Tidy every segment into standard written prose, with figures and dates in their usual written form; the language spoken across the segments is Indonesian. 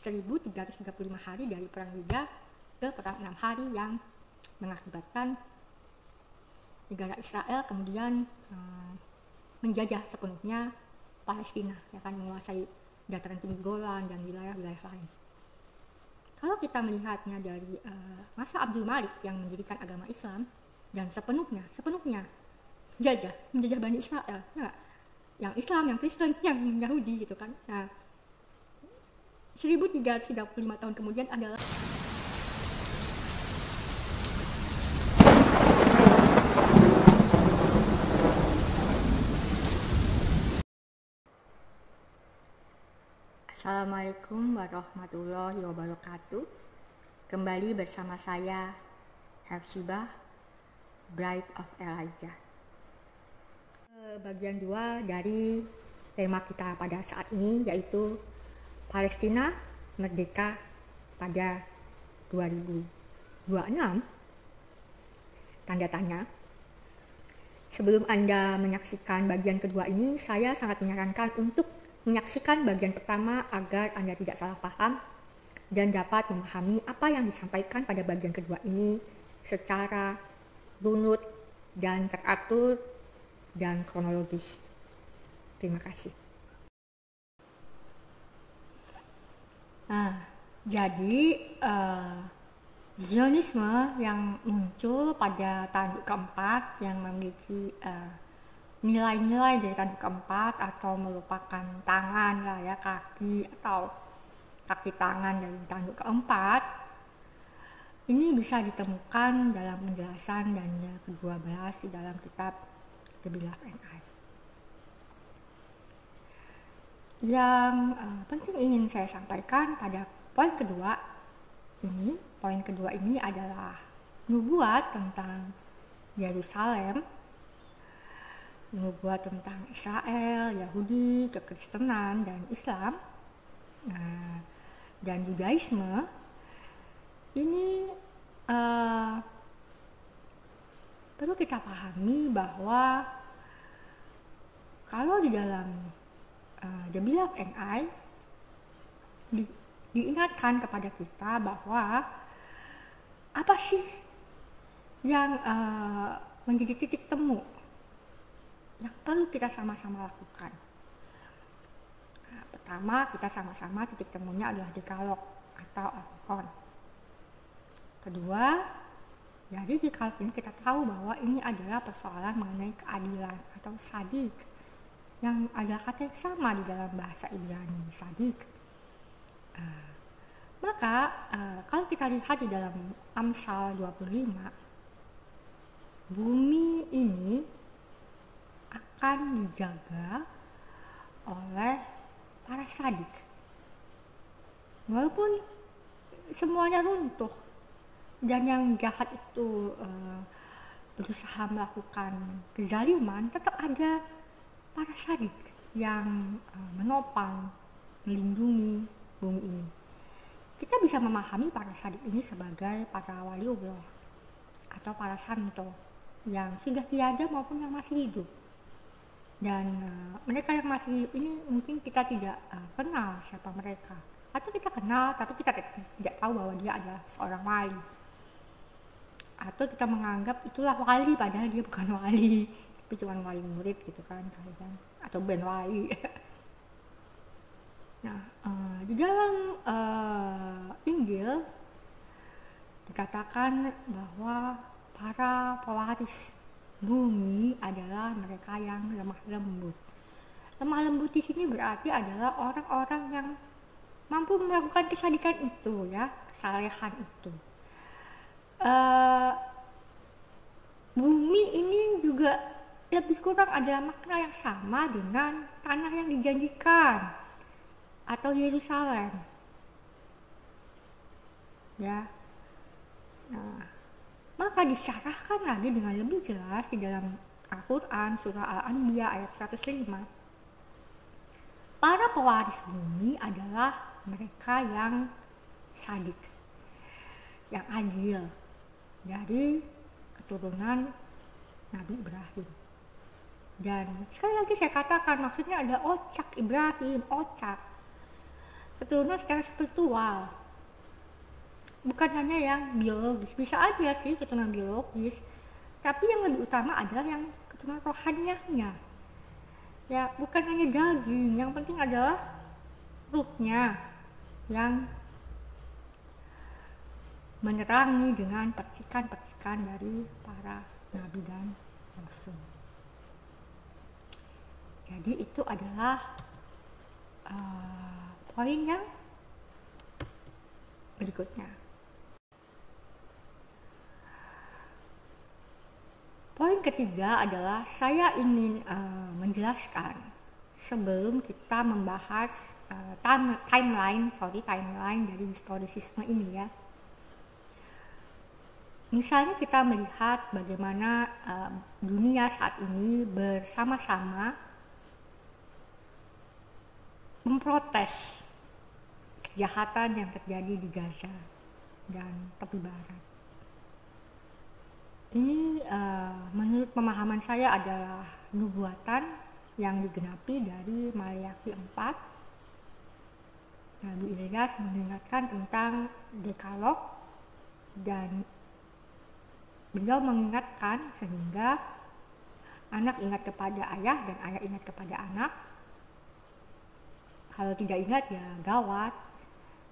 1335 hari dari perang Yuda ke perang 6 hari yang mengakibatkan negara Israel kemudian menjajah sepenuhnya Palestina, ya kan, menguasai dataran tinggi Golan dan wilayah-wilayah lain. Kalau kita melihatnya dari masa Abdul Malik yang mendirikan agama Islam dan sepenuhnya menjajah Bani Israel, ya, yang Islam, yang Kristen, yang Yahudi gitu kan. Nah, 1335 tahun kemudian adalah Assalamualaikum warahmatullahi wabarakatuh. Kembali bersama saya Hafsibah, Bride of Elijah. Bagian 2 dari tema kita pada saat ini, yaitu Palestina merdeka pada 2026, tanda tanya. Sebelum Anda menyaksikan bagian kedua ini, saya sangat menyarankan untuk menyaksikan bagian pertama agar Anda tidak salah paham dan dapat memahami apa yang disampaikan pada bagian kedua ini secara runut dan teratur dan kronologis. Terima kasih. Nah, jadi Zionisme yang muncul pada tanduk keempat yang memiliki nilai-nilai dari tanduk keempat atau merupakan tangan lah ya, kaki atau kaki tangan dari tanduk keempat, ini bisa ditemukan dalam penjelasan Daniel ke-12 di dalam kitab The Beloved and I. Yang penting ingin saya sampaikan pada poin kedua ini adalah nubuat tentang Yerusalem, nubuat tentang Israel, Yahudi, kekristenan, dan Islam, dan Judaisme. Ini perlu kita pahami bahwa kalau di dalam The Beloved and I diingatkan kepada kita bahwa apa sih yang menjadi titik temu yang perlu kita sama-sama lakukan. Nah, pertama, kita sama-sama titik temunya adalah Dekalog atau Al-Qur'an. Kedua, jadi di Dekalog ini kita tahu bahwa ini adalah persoalan mengenai keadilan atau sadik, yang adalah kata yang sama di dalam bahasa Ibrani, sadik. Maka kalau kita lihat di dalam Amsal 25, bumi ini akan dijaga oleh para sadik. Walaupun semuanya runtuh dan yang jahat itu berusaha melakukan kezaliman, tetap ada para sadik yang menopang, melindungi bumi ini. Kita bisa memahami para sadik ini sebagai para waliullah atau para santo yang sudah tiada maupun yang masih hidup. Dan mereka yang masih hidup ini mungkin kita tidak kenal siapa mereka, atau kita kenal tapi kita tidak tahu bahwa dia adalah seorang wali, atau kita menganggap itulah wali padahal dia bukan wali tapi cuma wali murid gitu kan, atau ben wali. Nah, di dalam Injil dikatakan bahwa para pewaris bumi adalah mereka yang lemah lembut. Lemah lembut di sini berarti adalah orang-orang yang mampu melakukan kesadikan itu, ya, kesalehan itu. Bumi ini juga lebih kurang adalah makna yang sama dengan tanah yang dijanjikan atau Yerusalem, ya. Nah, maka disyarahkan lagi dengan lebih jelas di dalam Al-Quran surah Al-Anbiya ayat 105. Para pewaris bumi adalah mereka yang sadik, yang adil, dari keturunan Nabi Ibrahim. Dan sekali lagi saya katakan, maksudnya ada Ocak Ibrahim, Ocak. keturunan secara spiritual, bukan hanya yang biologis. Bisa aja sih keturunan biologis, tapi yang lebih utama adalah yang keturunan rohaniahnya. Ya, bukan hanya daging, yang penting adalah ruhnya yang menerangi dengan percikan-percikan dari para nabi dan rasul. Jadi itu adalah poin yang berikutnya. Poin ketiga adalah saya ingin menjelaskan sebelum kita membahas timeline dari historisisme ini ya. Misalnya kita melihat bagaimana dunia saat ini bersama-sama memprotes kejahatan yang terjadi di Gaza dan tepi barat. Ini menurut pemahaman saya adalah nubuatan yang digenapi dari Maleakhi 4. Nabi Ilyas mengingatkan tentang Dekalog dan beliau mengingatkan sehingga anak ingat kepada ayah dan ayah ingat kepada anak. Kalau tidak ingat ya gawat,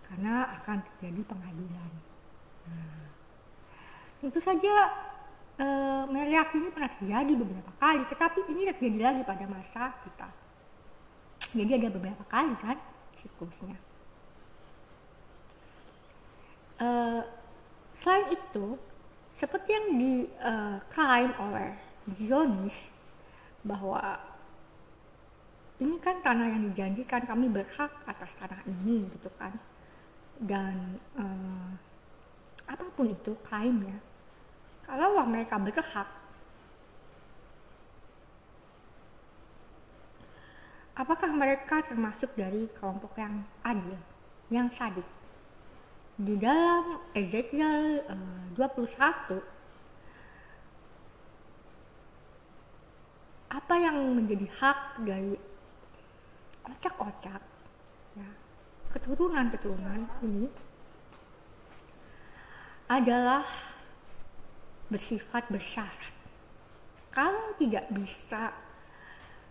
karena akan terjadi pengadilan. Nah, tentu saja Maleakhi ini pernah terjadi beberapa kali, tetapi ini terjadi lagi pada masa kita. Jadi ada beberapa kali kan siklusnya. Selain itu, seperti yang diklaim oleh Zionis bahwa ini kan tanah yang dijanjikan, kami berhak atas tanah ini gitu kan. Dan apapun itu klaimnya, kalau mereka berhak, apakah mereka termasuk dari kelompok yang adil, yang sadik? Di dalam Ezekiel 21, apa yang menjadi hak dari ocak-ocak ya, keturunan ini adalah bersifat bersyarat. Kalau tidak bisa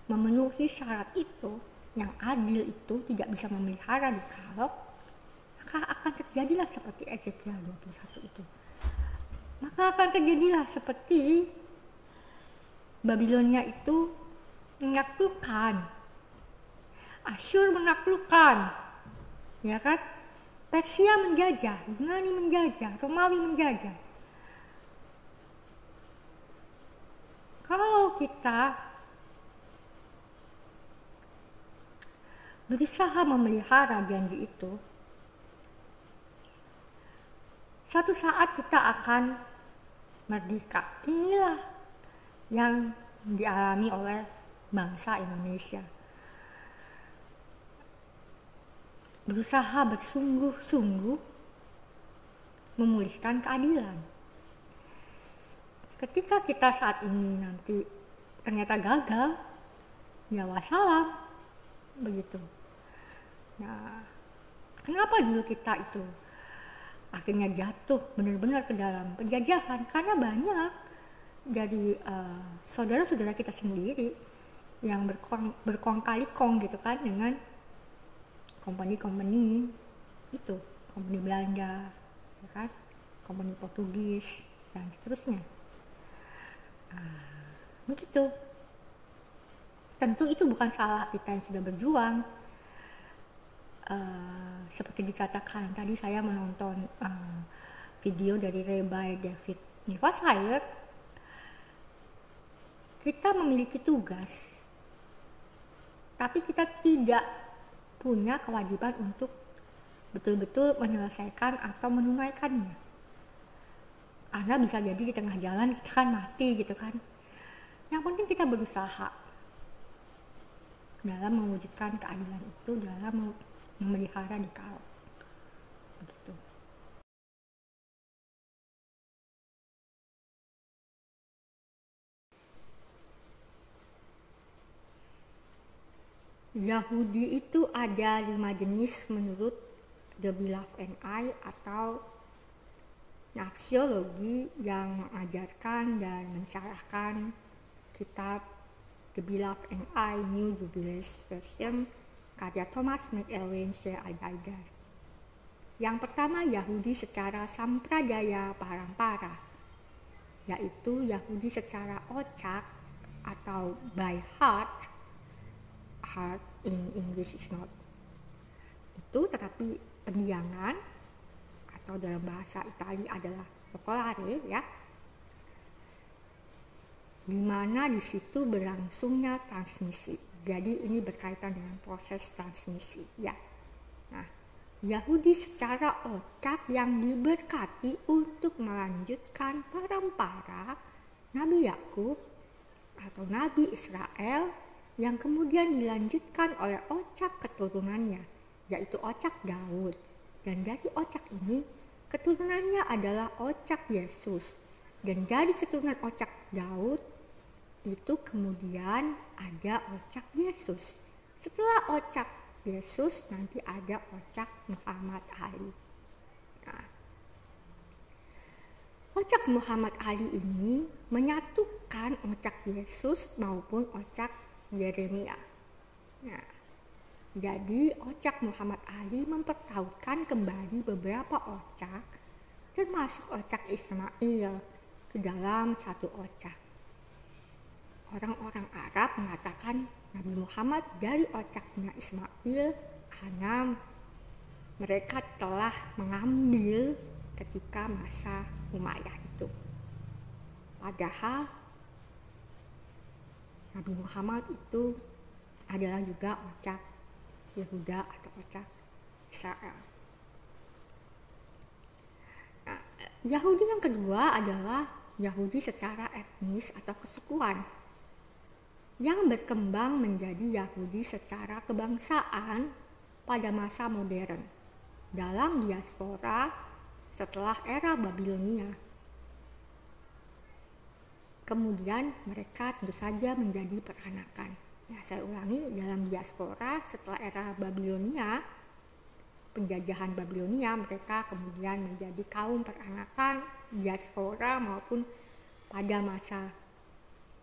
memenuhi syarat itu, yang adil itu tidak bisa memelihara Dekalog, maka akan terjadilah seperti Ezekiel 21 itu. Maka akan terjadilah seperti Babilonia itu menaklukkan, Asyur menaklukkan, ya kan? Persia menjajah, Yunani menjajah, Romawi menjajah. Kalau kita berusaha memelihara janji itu, satu saat kita akan merdeka. Inilah yang dialami oleh bangsa Indonesia. Berusaha bersungguh-sungguh memulihkan keadilan. Ketika kita saat ini nanti ternyata gagal, ya wassalam, begitu. Nah, kenapa dulu kita itu akhirnya jatuh benar-benar ke dalam penjajahan? Karena banyak dari saudara-saudara kita sendiri yang berkong kali kong gitu kan dengan company itu, company Belanda, ya kan, company Portugis dan seterusnya. Begitu. Tentu itu bukan salah kita yang sudah berjuang. Seperti dikatakan tadi, saya menonton video dari Rabbi David Nivasire. Kita memiliki tugas, tapi kita tidak punya kewajiban untuk betul-betul menyelesaikan atau menunaikannya. Karena bisa jadi di tengah jalan kita kan mati gitu kan. Yang penting kita berusaha dalam mewujudkan keadilan itu, dalam memelihara Dekalog. Begitu. Yahudi itu ada 5 jenis menurut The Beloved and I atau naksiologi yang mengajarkan dan mensyarahkan kitab The Beloved and I New Jubilees Version karya Thomas McElwain Al-Haidar. Yang pertama, Yahudi secara sampradaya parampara, yaitu Yahudi secara ocak atau by heart in English is not itu, tetapi pendiangan atau dalam bahasa Italia adalah focolare, ya, dimana di situ berlangsungnya transmisi. Jadi ini berkaitan dengan proses transmisi, ya. Nah, Yahudi secara ocak yang diberkati untuk melanjutkan parampara Nabi Yakub atau Nabi Israel yang kemudian dilanjutkan oleh ocak keturunannya, yaitu ocak Daud. Dan dari ocak ini, keturunannya adalah ocak Yesus. Dan dari keturunan ocak Daud, itu kemudian ada ocak Yesus. Setelah ocak Yesus, nanti ada ocak Muhammad Ali. Nah, ocak Muhammad Ali ini menyatukan ocak Yesus maupun ocak Yeremia. Nah, jadi ocak Muhammad Ali mempertautkan kembali beberapa ocak, termasuk ocak Ismail, ke dalam satu ocak. Orang-orang Arab mengatakan Nabi Muhammad dari ocaknya Ismail karena mereka telah mengambil ketika masa Umayyah itu. Padahal Nabi Muhammad itu adalah juga ocak Yehuda atau ocak Israel. Nah, Yahudi yang kedua adalah Yahudi secara etnis atau kesukuan yang berkembang menjadi Yahudi secara kebangsaan pada masa modern dalam diaspora setelah era Babilonia. Kemudian mereka tentu saja menjadi peranakan. Ya, saya ulangi, dalam diaspora setelah era Babilonia, penjajahan Babilonia, mereka kemudian menjadi kaum peranakan diaspora, maupun pada masa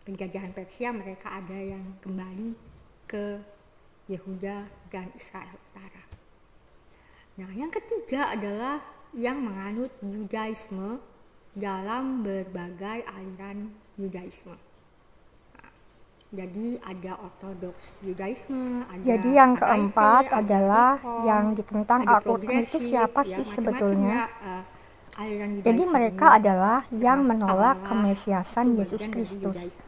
penjajahan Persia mereka ada yang kembali ke Yehuda dan Israel Utara. Nah, yang ketiga adalah yang menganut Yudaisme dalam berbagai aliran Yudaisme. Nah, jadi ada Ortodoks Yudaisme, ada Jadi yang keempat ada adalah Reform, yang ditentang ada Al-Quran itu siapa ya, sih macam-macam sebetulnya? ya, aliran Yudaisme Jadi mereka ini adalah yang termasuk menolak Kabbalah, kemesiasan itu Yesus bagian dari Kristus, Yudaisme.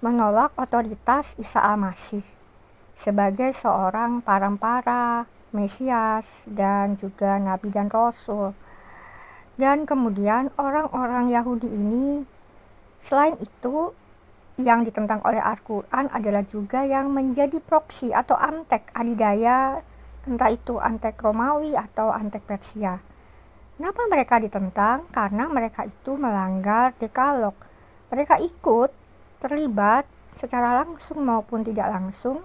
menolak otoritas Isa Al-Masih sebagai seorang parampara, Mesias, dan juga Nabi dan Rasul. Dan kemudian orang-orang Yahudi ini, selain itu, yang ditentang oleh Al-Quran adalah juga yang menjadi proksi atau antek adidaya, entah itu antek Romawi atau antek Persia. Kenapa mereka ditentang? Karena mereka itu melanggar dekalog. Mereka ikut terlibat secara langsung maupun tidak langsung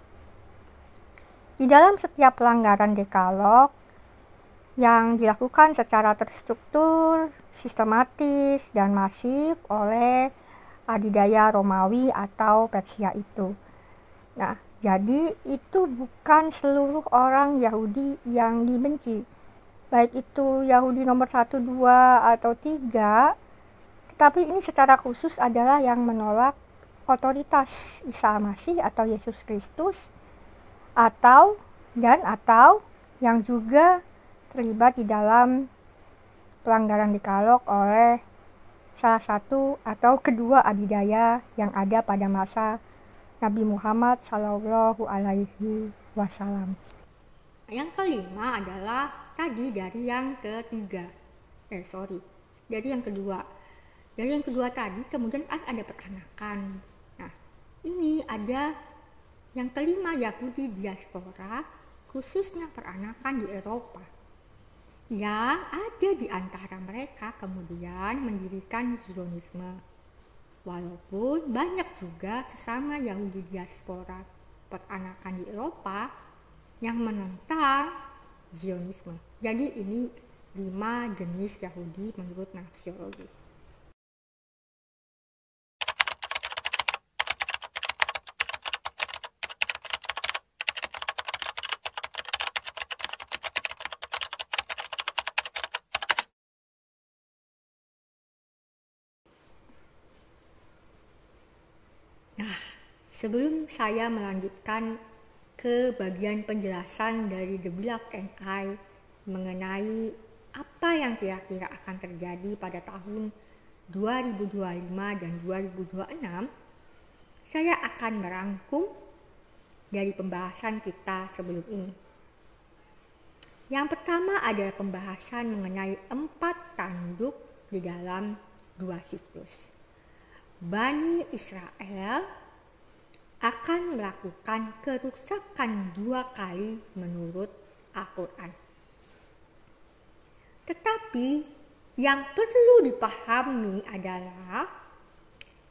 di dalam setiap pelanggaran dekalog yang dilakukan secara terstruktur, sistematis, dan masif oleh adidaya Romawi atau Persia itu. Nah, jadi itu bukan seluruh orang Yahudi yang dibenci, baik itu Yahudi nomor 1, 2, atau 3, tetapi ini secara khusus adalah yang menolak otoritas Isa Al-Masih atau Yesus Kristus, atau yang juga terlibat di dalam pelanggaran dekalog oleh salah satu atau kedua adidaya yang ada pada masa Nabi Muhammad Shallallahu Alaihi Wasallam. Yang kelima adalah tadi dari yang ketiga. Dari yang kedua. Dari yang kedua tadi kemudian kan ada peranakan. Nah, ini ada yang kelima, Yahudi diaspora, khususnya peranakan di Eropa. Yang ada di antara mereka kemudian mendirikan Zionisme. Walaupun banyak juga sesama Yahudi diaspora peranakan di Eropa yang menentang Zionisme. Jadi ini 5 jenis Yahudi menurut naksiologi. Nah, sebelum saya melanjutkan ke bagian penjelasan dari The Beloved and I mengenai apa yang kira-kira akan terjadi pada tahun 2025 dan 2026, saya akan merangkum dari pembahasan kita sebelum ini. Yang pertama adalah pembahasan mengenai 4 tanduk di dalam 2 siklus. Bani Israel akan melakukan kerusakan 2 kali menurut Al-Quran. Tetapi yang perlu dipahami adalah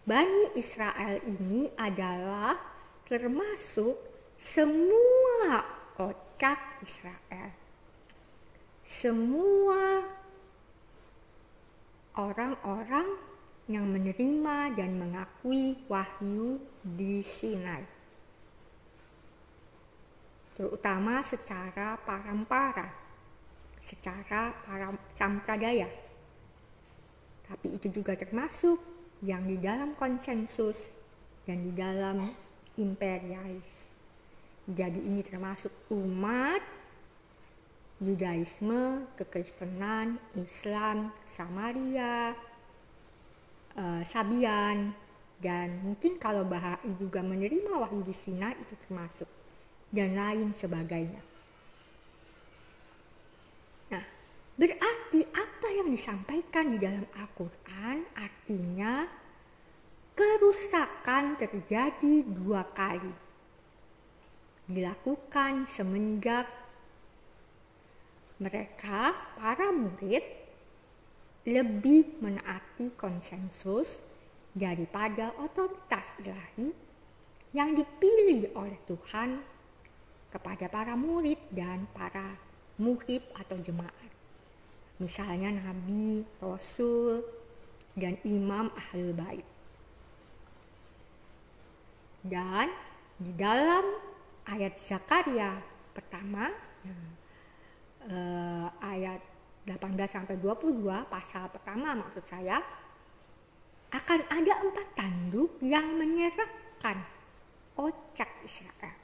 Bani Israel ini adalah termasuk semua ocak Israel. Semua orang-orang yang menerima dan mengakui wahyu di Sinai, terutama secara parampara, secara sampradaya. Tapi itu juga termasuk yang di dalam konsensus dan di dalam imperialis. Jadi ini termasuk umat Yudaisme, Kekristenan, Islam, Samaria, Sabian, dan mungkin kalau Bahai juga menerima wahyu di Sinai itu termasuk, dan lain sebagainya. Nah, berarti apa yang disampaikan di dalam Al-Quran artinya kerusakan terjadi 2 kali. Dilakukan semenjak mereka, para murid, lebih menaati konsensus daripada otoritas ilahi yang dipilih oleh Tuhan kepada para murid dan para muhib atau jemaat. Misalnya Nabi, Rasul, dan Imam Ahlul Bait. Dan di dalam ayat Zakaria pertama, ayat 18-22, pasal pertama maksud saya, akan ada 4 tanduk yang menyerahkan ocak Israel.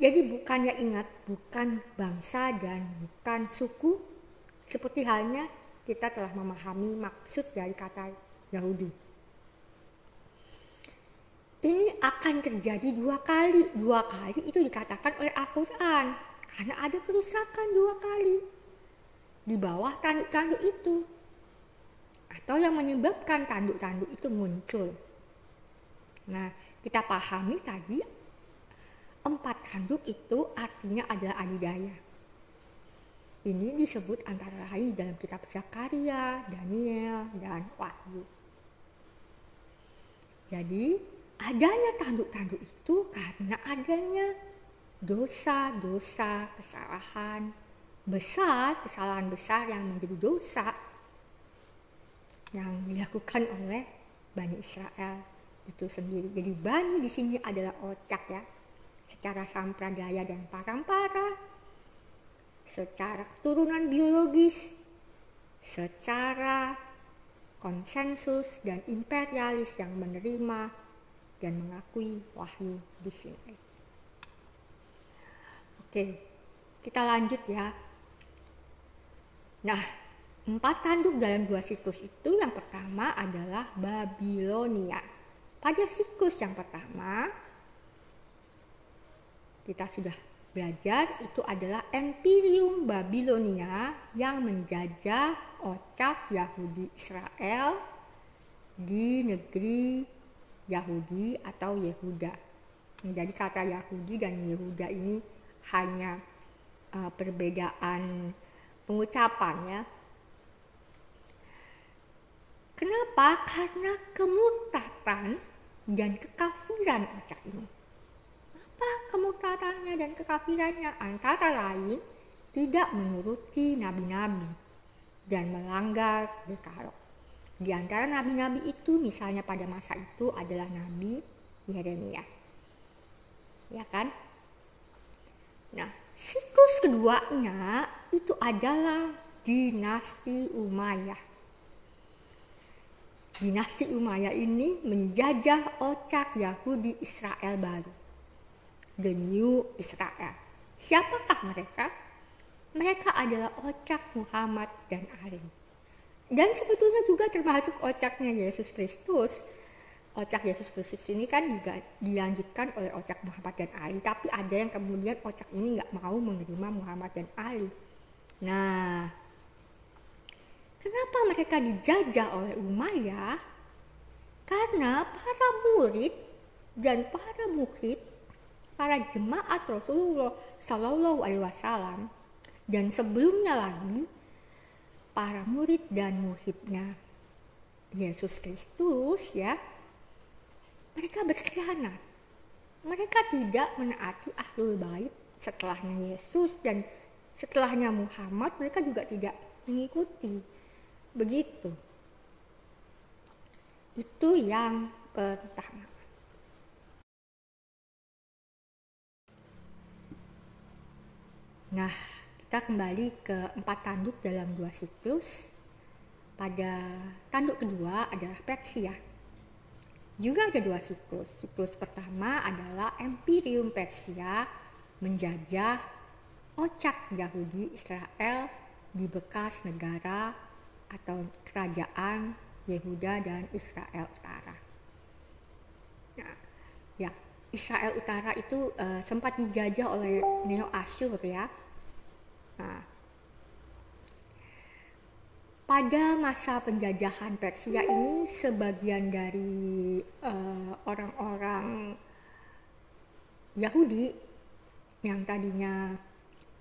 Jadi bukannya ingat, bukan bangsa dan bukan suku, seperti halnya kita telah memahami maksud dari kata Yahudi. Ini akan terjadi 2 kali. 2 kali itu dikatakan oleh Al-Quran. Karena ada kerusakan 2 kali di bawah tanduk-tanduk itu, atau yang menyebabkan tanduk-tanduk itu muncul. Nah, kita pahami tadi 4 tanduk itu artinya adalah adidaya. Ini disebut antara lain di dalam kitab Zakaria, Daniel, dan Wahyu. Jadi adanya tanduk-tanduk itu karena adanya dosa-dosa, kesalahan besar yang menjadi dosa yang dilakukan oleh Bani Israel itu sendiri. Jadi Bani di sini adalah ocak ya, secara sampradaya dan parampara, secara keturunan biologis, secara konsensus dan imperialis yang menerima dan mengakui wahyu di Sinai. Oke, kita lanjut ya. Nah, 4 tanduk dalam 2 siklus itu, yang pertama adalah Babilonia. Pada siklus yang pertama, kita sudah belajar itu adalah Imperium Babilonia yang menjajah ocak Yahudi Israel di negeri Yahudi atau Yehuda. Jadi kata Yahudi dan Yehuda ini hanya perbedaan pengucapan ya. Kenapa? Karena kemurtatan dan kekafiran Ocak ini. Apa kemurtadannya dan kekafirannya? Antara lain tidak menuruti nabi-nabi dan melanggar dekarok. Di antara nabi-nabi itu misalnya pada masa itu adalah Nabi Yeremia. Ya kan? Nah, siklus keduanya itu adalah dinasti Umayyah. Dinasti Umayyah ini menjajah Ocak Yahudi Israel baru, the New Israel. Siapakah mereka? Mereka adalah Ocak, Muhammad, dan Ali. Dan sebetulnya juga termasuk Ocaknya Yesus Kristus. Ocak Yesus Kristus ini kan juga dilanjutkan oleh Ocak Muhammad dan Ali, tapi ada yang kemudian Ocak ini nggak mau menerima Muhammad dan Ali. Nah, kenapa mereka dijajah oleh Umayyah? Karena para murid dan para muhib, para jemaat Rasulullah Shallallahu Alaihi Wasallam, dan sebelumnya lagi para murid dan muhibnya Yesus Kristus, ya, mereka berkhianat. Mereka tidak menaati Ahlul Bait setelahnya Yesus, dan setelahnya Muhammad mereka juga tidak mengikuti. Begitu. Itu yang pertama. Nah, kita kembali ke 4 tanduk dalam 2 siklus. Pada tanduk kedua adalah Persia. Juga ada 2 siklus. Siklus pertama adalah Imperium Persia menjajah Ocak Yahudi Israel di bekas negara atau kerajaan Yehuda dan Israel Utara. Nah, ya, Israel Utara itu sempat dijajah oleh Neo Asyur, ya. Nah, pada masa penjajahan Persia ini sebagian dari orang-orang Yahudi yang tadinya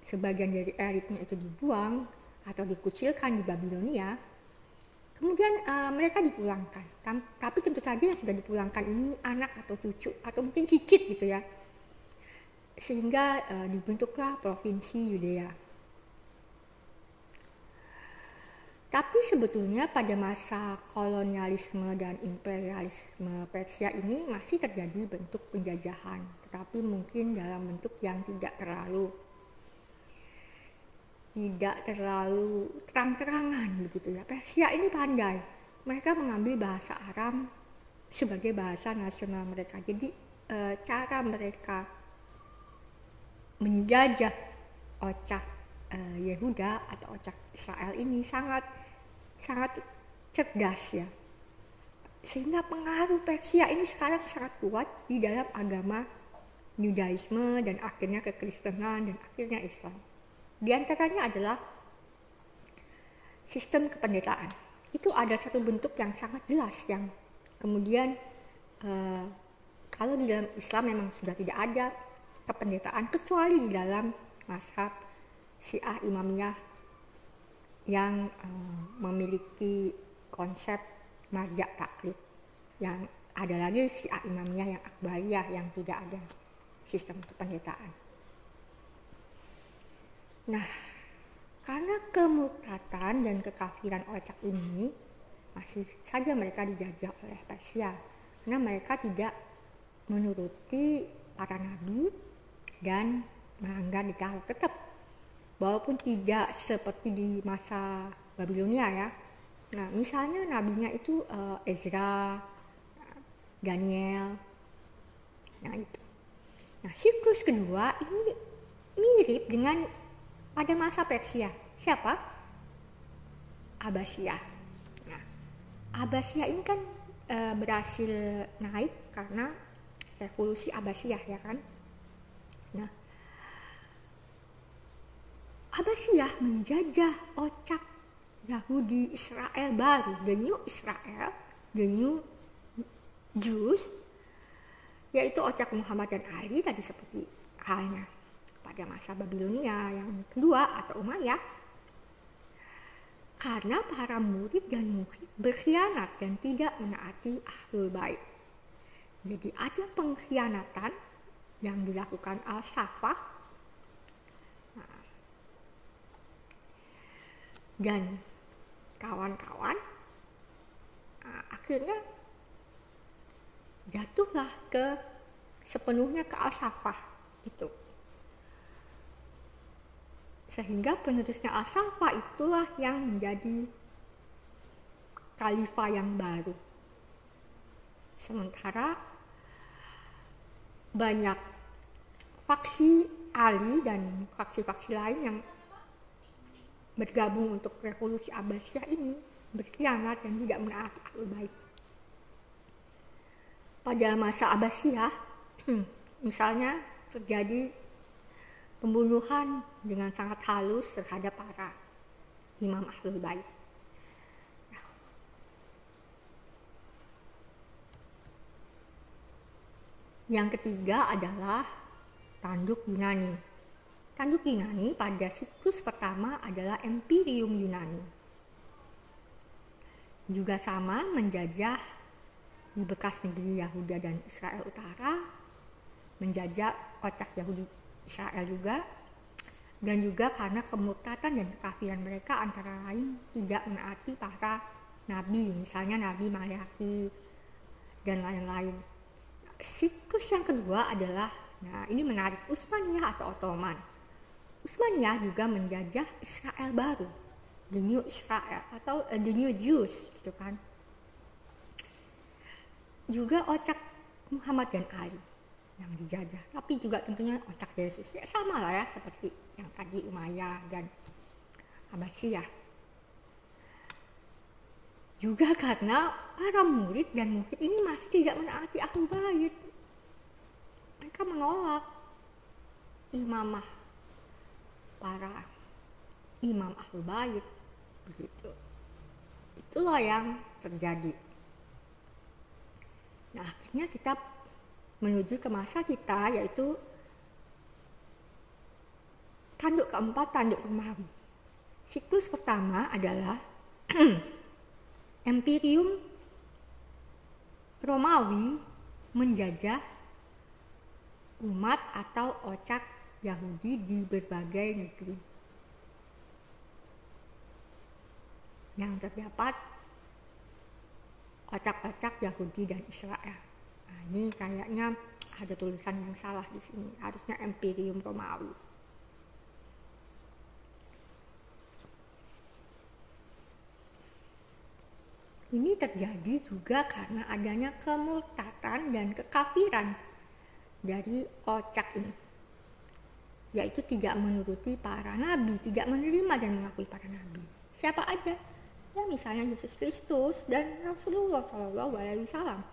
sebagian dari elitnya itu dibuang atau dikucilkan di Babilonia, kemudian mereka dipulangkan. Tapi tentu saja yang sudah dipulangkan ini anak atau cucu atau mungkin cicit gitu ya, sehingga dibentuklah provinsi Yudea. Tapi sebetulnya pada masa kolonialisme dan imperialisme Persia ini masih terjadi bentuk penjajahan, tetapi mungkin dalam bentuk yang tidak terlalu terang-terangan begitu ya. Persia ini pandai, mereka mengambil bahasa Aram sebagai bahasa nasional mereka. Jadi cara mereka menjajah Ocak Yehuda atau Ocak Israel ini sangat cerdas, ya, sehingga pengaruh Persia ini sekarang sangat kuat di dalam agama Yudaisme dan akhirnya kekristenan dan akhirnya Islam. Di antaranya adalah sistem kependetaan. Itu ada satu bentuk yang sangat jelas yang kemudian kalau di dalam Islam memang sudah tidak ada kependetaan kecuali di dalam mazhab Syiah Imamiyah yang memiliki konsep marja taklid. Yang ada lagi Syiah Imamiyah yang Akbariyah yang tidak ada sistem kependetaan. Nah, karena kemurtadan dan kekafiran Ocak ini masih saja mereka dijajah oleh Persia, karena mereka tidak menuruti para nabi dan melanggar dekarok tetap, walaupun tidak seperti di masa Babilonia, ya. Nah, misalnya nabinya itu Ezra, Daniel. Nah, itu. Nah, siklus kedua ini mirip dengan pada masa Persia. Siapa? Abbasiyah. Nah, Abbasiyah ini kan berhasil naik karena revolusi Abbasiyah, ya kan? Nah, Abbasiyah menjajah Ocak Yahudi Israel baru, the new Israel, the new Jews, yaitu Ocak Muhammad dan Ali tadi seperti halnya pada masa Babilonia yang kedua atau Umayyah, karena para murid dan muhib berkhianat dan tidak menaati Ahlul Bait. Jadi ada pengkhianatan yang dilakukan Al-Saffah, dan kawan-kawan akhirnya jatuhlah sepenuhnya ke Al-Saffah itu. Sehingga penerusnya Al-Saffah itulah yang menjadi khalifah yang baru. Sementara banyak faksi Ali dan faksi-faksi lain yang bergabung untuk revolusi Abbasiyah ini berkhianat dan tidak menaati Ahlul Bait. Pada masa Abbasiyah, misalnya terjadi pembunuhan dengan sangat halus terhadap para imam Ahlul Bait. Yang ketiga adalah tanduk Yunani. Tanduk Yunani pada siklus pertama adalah Imperium Yunani. Juga sama menjajah di bekas negeri Yahuda dan Israel Utara, menjajah kocak Yahudi Israel juga, dan juga karena kemurtatan dan kekafiran mereka antara lain tidak menaati para nabi, misalnya Nabi Malayaki dan lain-lain. Siklus yang kedua adalah, ini menarik, Utsmaniyah atau Ottoman. Utsmaniyah juga menjajah Israel baru, the New Israel atau the New Jews gitu kan. Juga ocak Muhammad dan Ali yang dijajah, tapi juga tentunya ocak Yesus. Ya sama lah ya, seperti yang tadi Umayyah dan Abbasiyah. Juga karena para murid dan muhib ini masih tidak menaati Ahlul Bait. Mereka menolak imamah para imam Ahlul Bait, begitu. Itulah yang terjadi. Nah, akhirnya kita menuju ke masa kita, yaitu tanduk keempat, tanduk Romawi. Siklus pertama adalah Imperium Romawi menjajah umat atau ocak Yahudi di berbagai negeri yang terdapat ocak-ocak Yahudi dan Israel. Nah, ini kayaknya ada tulisan yang salah di sini. Harusnya Imperium Romawi. Ini terjadi juga karena adanya kemurtatan dan kekafiran dari ocak ini, yaitu tidak menuruti para nabi, tidak menerima dan mengakui para nabi. Siapa aja? Ya misalnya Yesus Kristus dan Rasulullah SAW.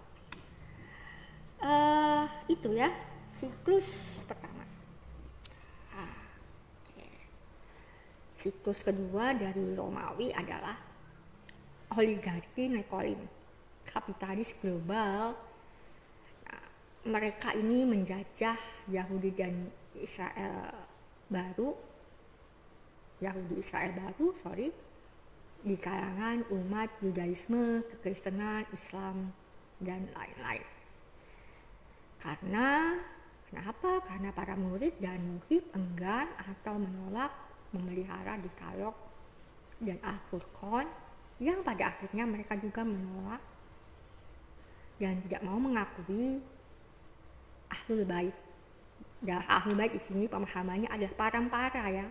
Itu ya siklus pertama. Siklus kedua dari Romawi adalah oligarki Nekolim, kapitalis global. Mereka ini menjajah Yahudi dan Israel baru, di kalangan umat Yudaisme, kekristenan, Islam, dan lain-lain. Kenapa? Karena para murid dan muhib enggan atau menolak memelihara Dekalog dan Al-Furqan, yang pada akhirnya mereka juga menolak dan tidak mau mengakui Ahlul Bait. Dan Ahlul Bait di sini pemahamannya adalah parampara ya,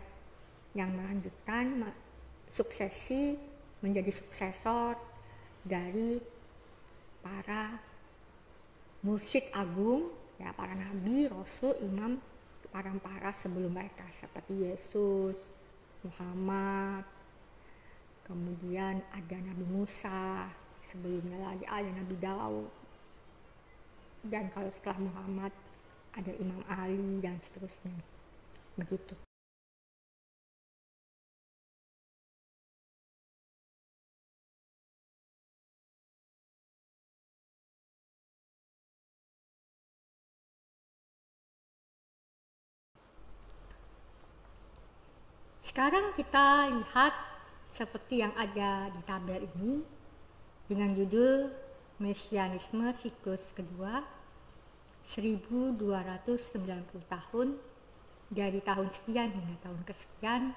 yang melanjutkan suksesi menjadi suksesor dari para mursyid agung ya, para nabi, rasul, imam parampara sebelum mereka seperti Yesus, Muhammad, kemudian ada Nabi Musa, sebelumnya lagi ada Nabi Daud, dan kalau setelah Muhammad ada Imam Ali dan seterusnya, begitu. Sekarang kita lihat seperti yang ada di tabel ini dengan judul Mesianisme siklus kedua, 1290 tahun dari tahun sekian hingga tahun kesekian,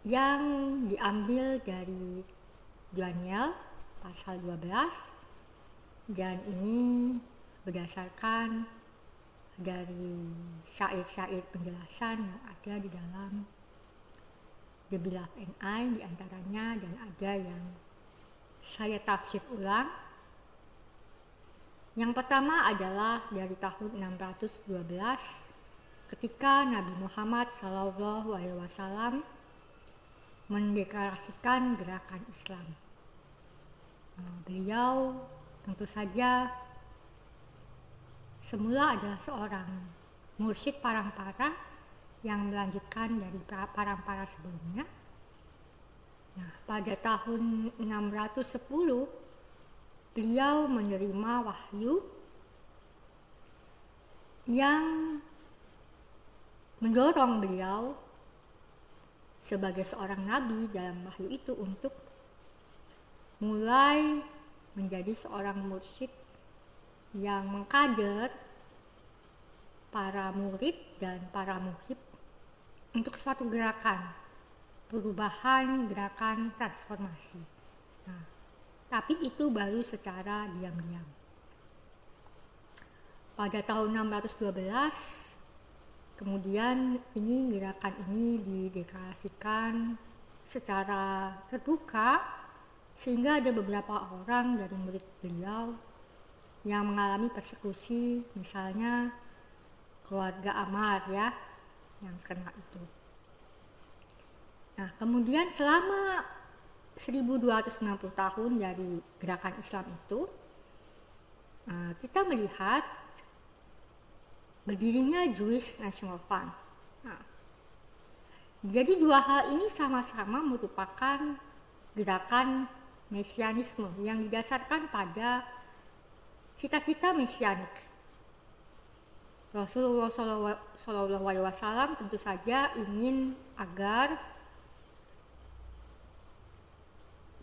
yang diambil dari Daniel pasal 12, dan ini berdasarkan dari syair-syair penjelasan yang ada di dalam The Beloved and I diantaranya, dan ada yang saya tafsir ulang. Yang pertama adalah dari tahun 612 ketika Nabi Muhammad SAW mendeklarasikan gerakan Islam. Beliau tentu saja semula adalah seorang mursyid parampara yang melanjutkan dari parampara sebelumnya. Nah, pada tahun 610 beliau menerima wahyu yang mendorong beliau sebagai seorang nabi dalam wahyu itu untuk mulai menjadi seorang mursyid yang mengkader para murid dan para muhib untuk suatu gerakan perubahan, gerakan transformasi. Nah, tapi itu baru secara diam-diam. Pada tahun 612 kemudian gerakan ini dideklarasikan secara terbuka, sehingga ada beberapa orang dari murid beliau yang mengalami persekusi, misalnya keluarga Ammar ya, yang kena itu. Nah, kemudian selama 1260 tahun dari gerakan Islam itu, kita melihat berdirinya Jewish National Fund. Nah, jadi dua hal ini sama-sama merupakan gerakan mesianisme yang didasarkan pada cita-cita mesianik. Rasulullah SAW tentu saja ingin agar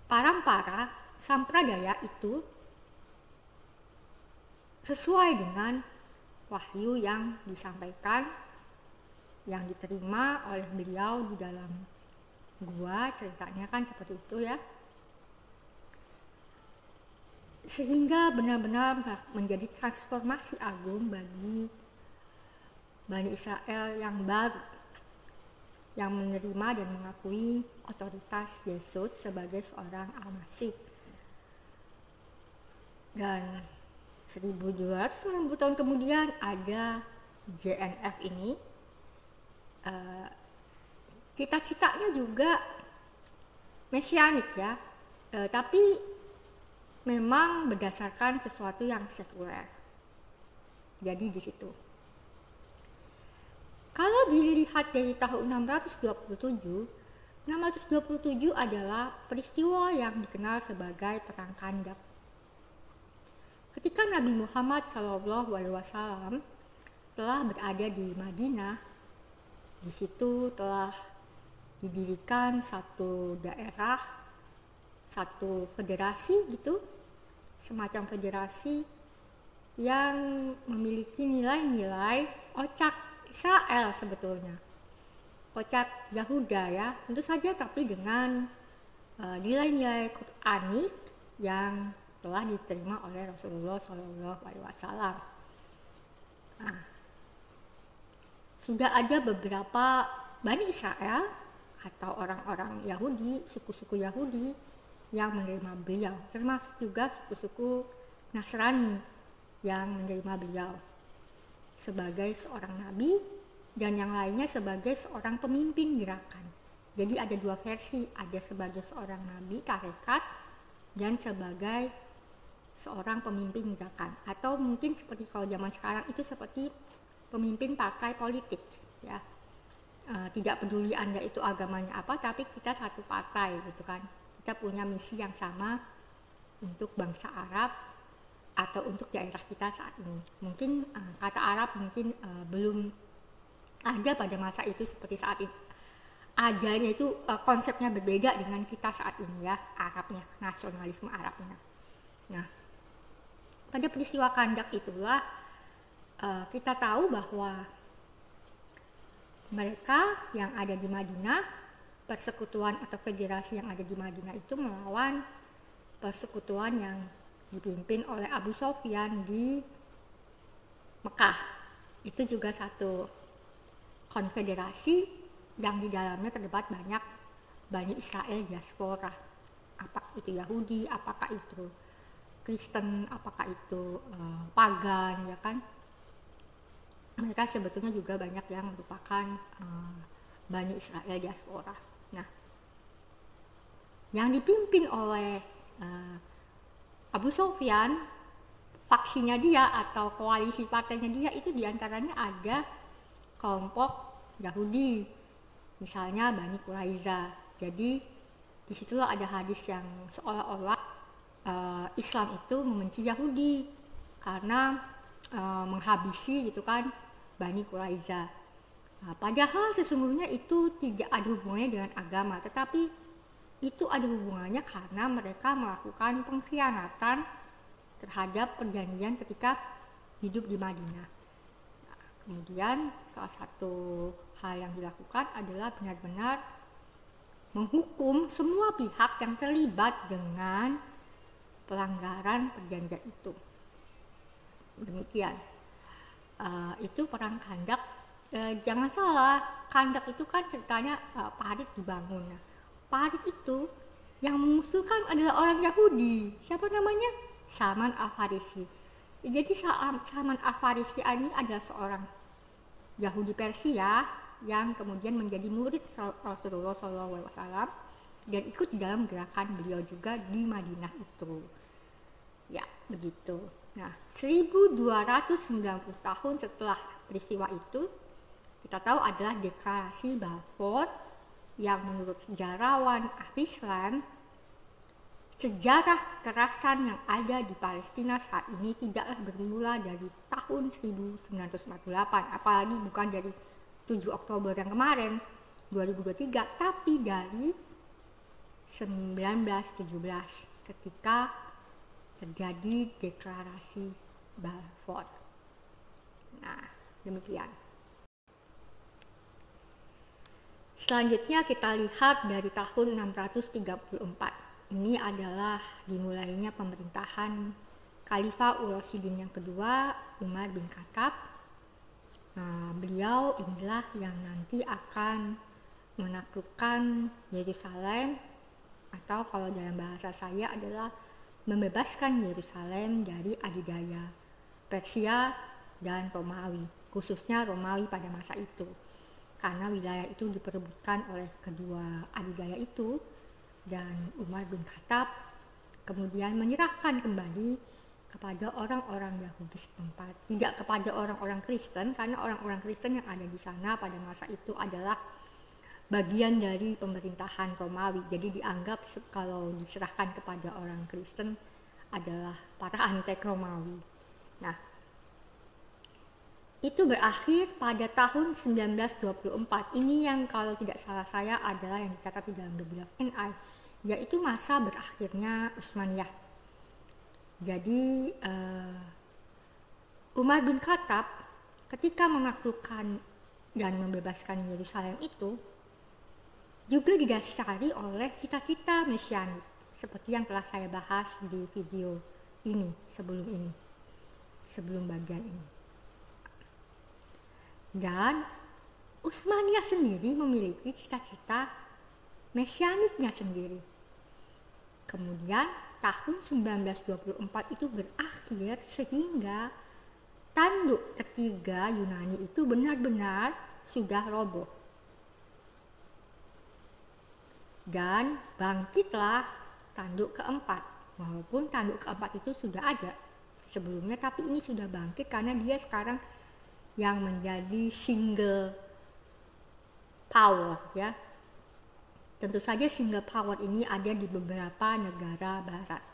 parampara sampradaya itu sesuai dengan wahyu yang disampaikan, yang diterima oleh beliau di dalam gua, ceritanya kan seperti itu ya, sehingga benar-benar menjadi transformasi agung bagi Bani Israel yang baru, yang menerima dan mengakui otoritas Yesus sebagai seorang Al-Masih. Dan 1290 tahun kemudian ada JNF ini. Cita-citanya juga mesianik ya, tapi memang berdasarkan sesuatu yang sekuler. Jadi di situ. Kalau dilihat dari tahun 627 adalah peristiwa yang dikenal sebagai Perang Khandaq. Ketika Nabi Muhammad SAW telah berada di Madinah, di situ telah didirikan satu daerah, satu federasi gitu, semacam federasi yang memiliki nilai-nilai ocak Israel sebetulnya, ocak Yahuda ya, tentu saja, tapi dengan nilai-nilai Qur'anik yang telah diterima oleh Rasulullah SAW. Nah, sudah ada beberapa Bani Israel atau orang-orang Yahudi, suku-suku Yahudi yang menerima beliau, termasuk juga suku-suku Nasrani yang menerima beliau sebagai seorang nabi, dan yang lainnya sebagai seorang pemimpin gerakan. Jadi ada dua versi, ada sebagai seorang nabi tarekat dan sebagai seorang pemimpin gerakan, atau mungkin seperti kalau zaman sekarang itu seperti pemimpin partai politik ya. Tidak peduli Anda itu agamanya apa, tapi kita satu partai gitu kan, kita punya misi yang sama untuk bangsa Arab atau untuk daerah kita saat ini. Mungkin kata Arab mungkin belum ada pada masa itu seperti saat ini. Adanya itu konsepnya berbeda dengan kita saat ini ya, Arabnya, nasionalisme Arabnya. Nah, pada peristiwa Khandaq itulah kita tahu bahwa mereka yang ada di Madinah, persekutuan atau federasi yang ada di Madinah itu melawan persekutuan yang dipimpin oleh Abu Sofyan di Mekah. Itu juga satu konfederasi yang di dalamnya terdapat banyak Bani Israel diaspora. Apa itu Yahudi, apakah itu Kristen, apakah itu pagan, ya kan? Mereka sebetulnya juga banyak yang merupakan Bani Israel diaspora. Nah, yang dipimpin oleh Abu Sofyan, faksinya dia atau koalisi partainya dia itu diantaranya ada kelompok Yahudi, misalnya Bani Quraiza. Jadi disitulah ada hadis yang seolah-olah Islam itu membenci Yahudi karena menghabisi gitu kan Bani Quraiza. Padahal sesungguhnya itu tidak ada hubungannya dengan agama, tetapi itu ada hubungannya karena mereka melakukan pengkhianatan terhadap perjanjian ketika hidup di Madinah. Nah, kemudian salah satu hal yang dilakukan adalah benar-benar menghukum semua pihak yang terlibat dengan pelanggaran perjanjian itu. Demikian. Itu perang Khandak. Jangan salah, Khandak itu kan ceritanya Parit dibangun. Nah, Parit itu yang mengusulkan adalah orang Yahudi. Siapa namanya? Salman Al-Farisi. Jadi Salman Al-Farisi ini adalah seorang Yahudi Persia yang kemudian menjadi murid Rasulullah SAW dan ikut dalam gerakan beliau juga di Madinah itu. Ya, begitu. Nah, 1290 tahun setelah peristiwa itu, kita tahu adalah deklarasi Balfour yang menurut sejarawan ahli Islam, sejarah kekerasan yang ada di Palestina saat ini tidaklah bermula dari tahun 1948, apalagi bukan dari 7 Oktober yang kemarin 2023, tapi dari 1917 ketika terjadi deklarasi Balfour. Nah, demikian. Selanjutnya kita lihat dari tahun 634. Ini adalah dimulainya pemerintahan Khalifah Ur-Rasyidin yang kedua, Umar bin Khattab. Beliau inilah yang nanti akan menaklukkan Yerusalem, atau kalau dalam bahasa saya adalah membebaskan Yerusalem dari adidaya Persia dan Romawi, khususnya Romawi pada masa itu, karena wilayah itu diperebutkan oleh kedua adidaya itu, dan Umar bin Khattab kemudian menyerahkan kembali kepada orang-orang Yahudi setempat, tidak kepada orang-orang Kristen, karena orang-orang Kristen yang ada di sana pada masa itu adalah bagian dari pemerintahan Romawi. Jadi dianggap kalau diserahkan kepada orang Kristen adalah para antek Romawi. Nah, itu berakhir pada tahun 1924. Ini yang kalau tidak salah saya adalah yang dicatat di dalam Bibliograph NI, yaitu masa berakhirnya Utsmaniyah. Jadi Umar bin Khattab ketika menaklukkan dan membebaskan Yerusalem itu juga didasari oleh cita-cita mesianis, seperti yang telah saya bahas di video ini, sebelum bagian ini. Dan Utsmaniyah sendiri memiliki cita-cita mesianiknya sendiri. Kemudian tahun 1924 itu berakhir sehingga tanduk ketiga Yunani itu benar-benar sudah roboh. Dan bangkitlah tanduk keempat, walaupun tanduk keempat itu sudah ada sebelumnya, tapi ini sudah bangkit karena dia sekarang yang menjadi single power, ya. Tentu saja single power ini ada di beberapa negara barat,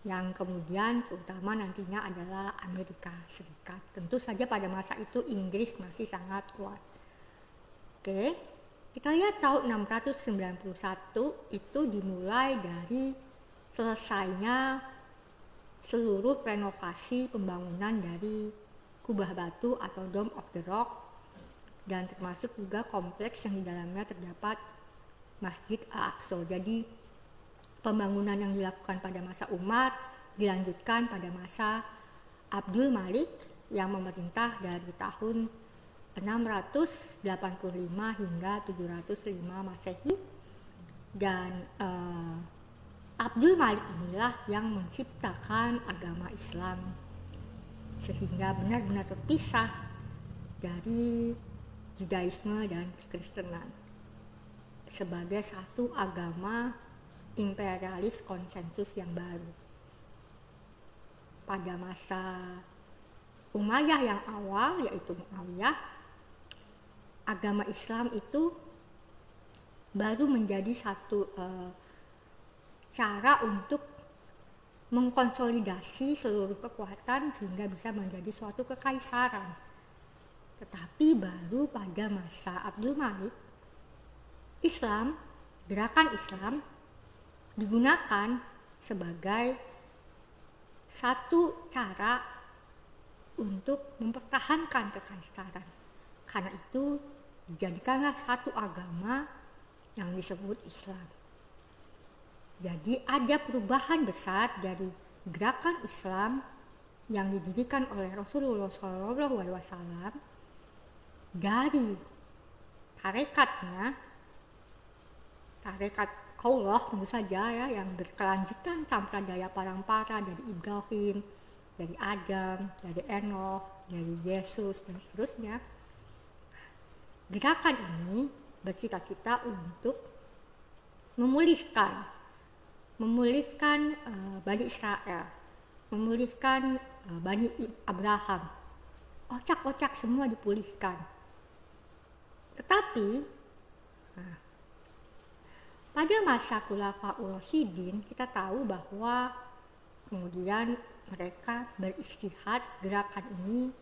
yang kemudian terutama nantinya adalah Amerika Serikat. Tentu saja pada masa itu Inggris masih sangat kuat. Oke. Kita lihat tahun 691 itu dimulai dari selesainya seluruh renovasi pembangunan dari kubah batu atau Dome of the Rock, dan termasuk juga kompleks yang di dalamnya terdapat Masjid Al-Aqsa. Jadi pembangunan yang dilakukan pada masa Umar dilanjutkan pada masa Abdul Malik yang memerintah dari tahun 685 hingga 705 Masehi, dan Abdul Malik inilah yang menciptakan agama Islam sehingga benar-benar terpisah dari Judaisme dan Kekristenan sebagai satu agama imperialis konsensus yang baru. Pada masa Umayyah yang awal, yaitu Muawiyah, agama Islam itu baru menjadi satu cara untuk mengkonsolidasi seluruh kekuatan sehingga bisa menjadi suatu kekaisaran. Tetapi baru pada masa Abdul Malik, Islam, gerakan Islam digunakan sebagai satu cara untuk mempertahankan kekaisaran. Karena itu dijadikanlah satu agama yang disebut Islam. Jadi ada perubahan besar dari gerakan Islam yang didirikan oleh Rasulullah SAW dari tarekat Allah tentu saja ya, yang berkelanjutan sampradaya parampara dari Ibrahim, dari Adam, dari Enoch, dari Yesus dan seterusnya. Gerakan ini bercita-cita untuk memulihkan Bani Israel, memulihkan Bani Abraham. Ocak-ocak semua dipulihkan. Tetapi pada masa Khulafaur Rasyidin kita tahu bahwa kemudian mereka beristihad, gerakan ini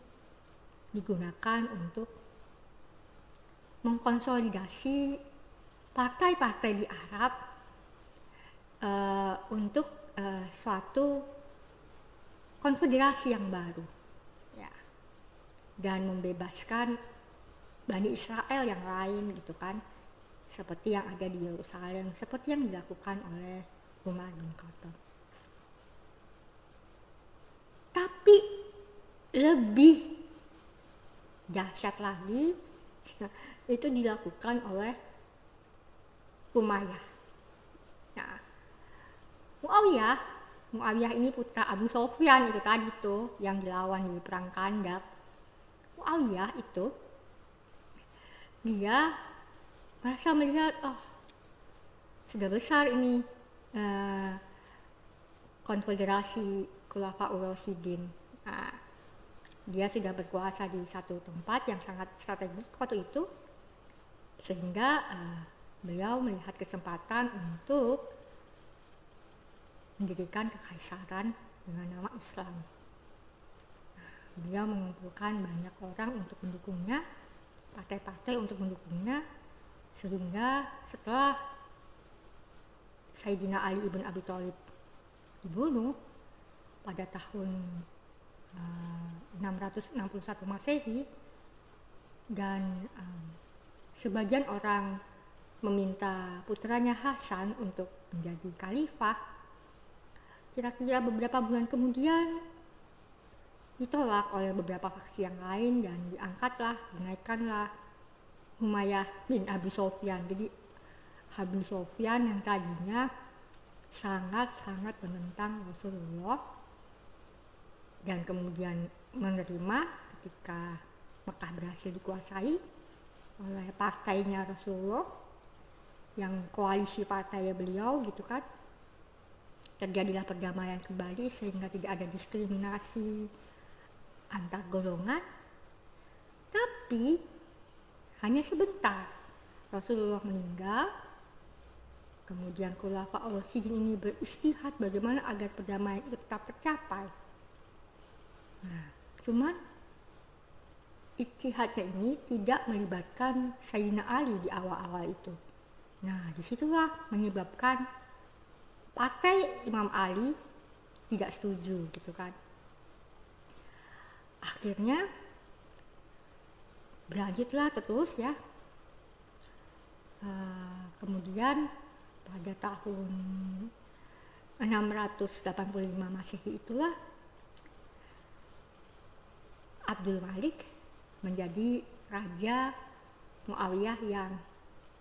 digunakan untuk mengkonsolidasi partai-partai di Arab untuk suatu konfederasi yang baru, ya, dan membebaskan Bani Israel yang lain gitu kan, seperti yang ada di Yerusalem, seperti yang dilakukan oleh Umar bin Khattab. Tapi lebih dahsyat lagi itu dilakukan oleh Umayyah. Nah, Muawiyah ini putra Abu Sofyan itu tadi tuh yang dilawan di perang Khandaq. Muawiyah itu dia merasa melihat, sudah besar ini konfederasi Khulafaur Rasyidin. Dia sudah berkuasa di satu tempat yang sangat strategis waktu itu, sehingga beliau melihat kesempatan untuk mendirikan kekaisaran dengan nama Islam. Beliau mengumpulkan banyak orang untuk mendukungnya, partai-partai untuk mendukungnya, sehingga setelah Sayyidina Ali ibn Abi Thalib dibunuh pada tahun 661 Masehi, dan sebagian orang meminta putranya Hasan untuk menjadi khalifah. Kira-kira beberapa bulan kemudian ditolak oleh beberapa faksi yang lain dan dinaikkanlah Umayyah bin Abi Sofyan. Jadi Abu Sofyan yang tadinya sangat-sangat menentang Rasulullah dan kemudian menerima ketika Mekah berhasil dikuasai oleh partainya Rasulullah, yang koalisi partai beliau gitu kan. Terjadilah perdamaian kembali sehingga tidak ada diskriminasi antar golongan. Tapi hanya sebentar Rasulullah meninggal, kemudian Khulafaur Rasyidin ini beristihad bagaimana agar perdamaian itu tetap tercapai. Cuman ijtihadnya ini tidak melibatkan Sayyidina Ali di awal-awal itu. Disitulah menyebabkan partai Imam Ali tidak setuju gitu kan. akhirnya berlanjutlah terus ya. Kemudian pada tahun 685 Masehi itulah Abdul Malik menjadi raja Muawiyah yang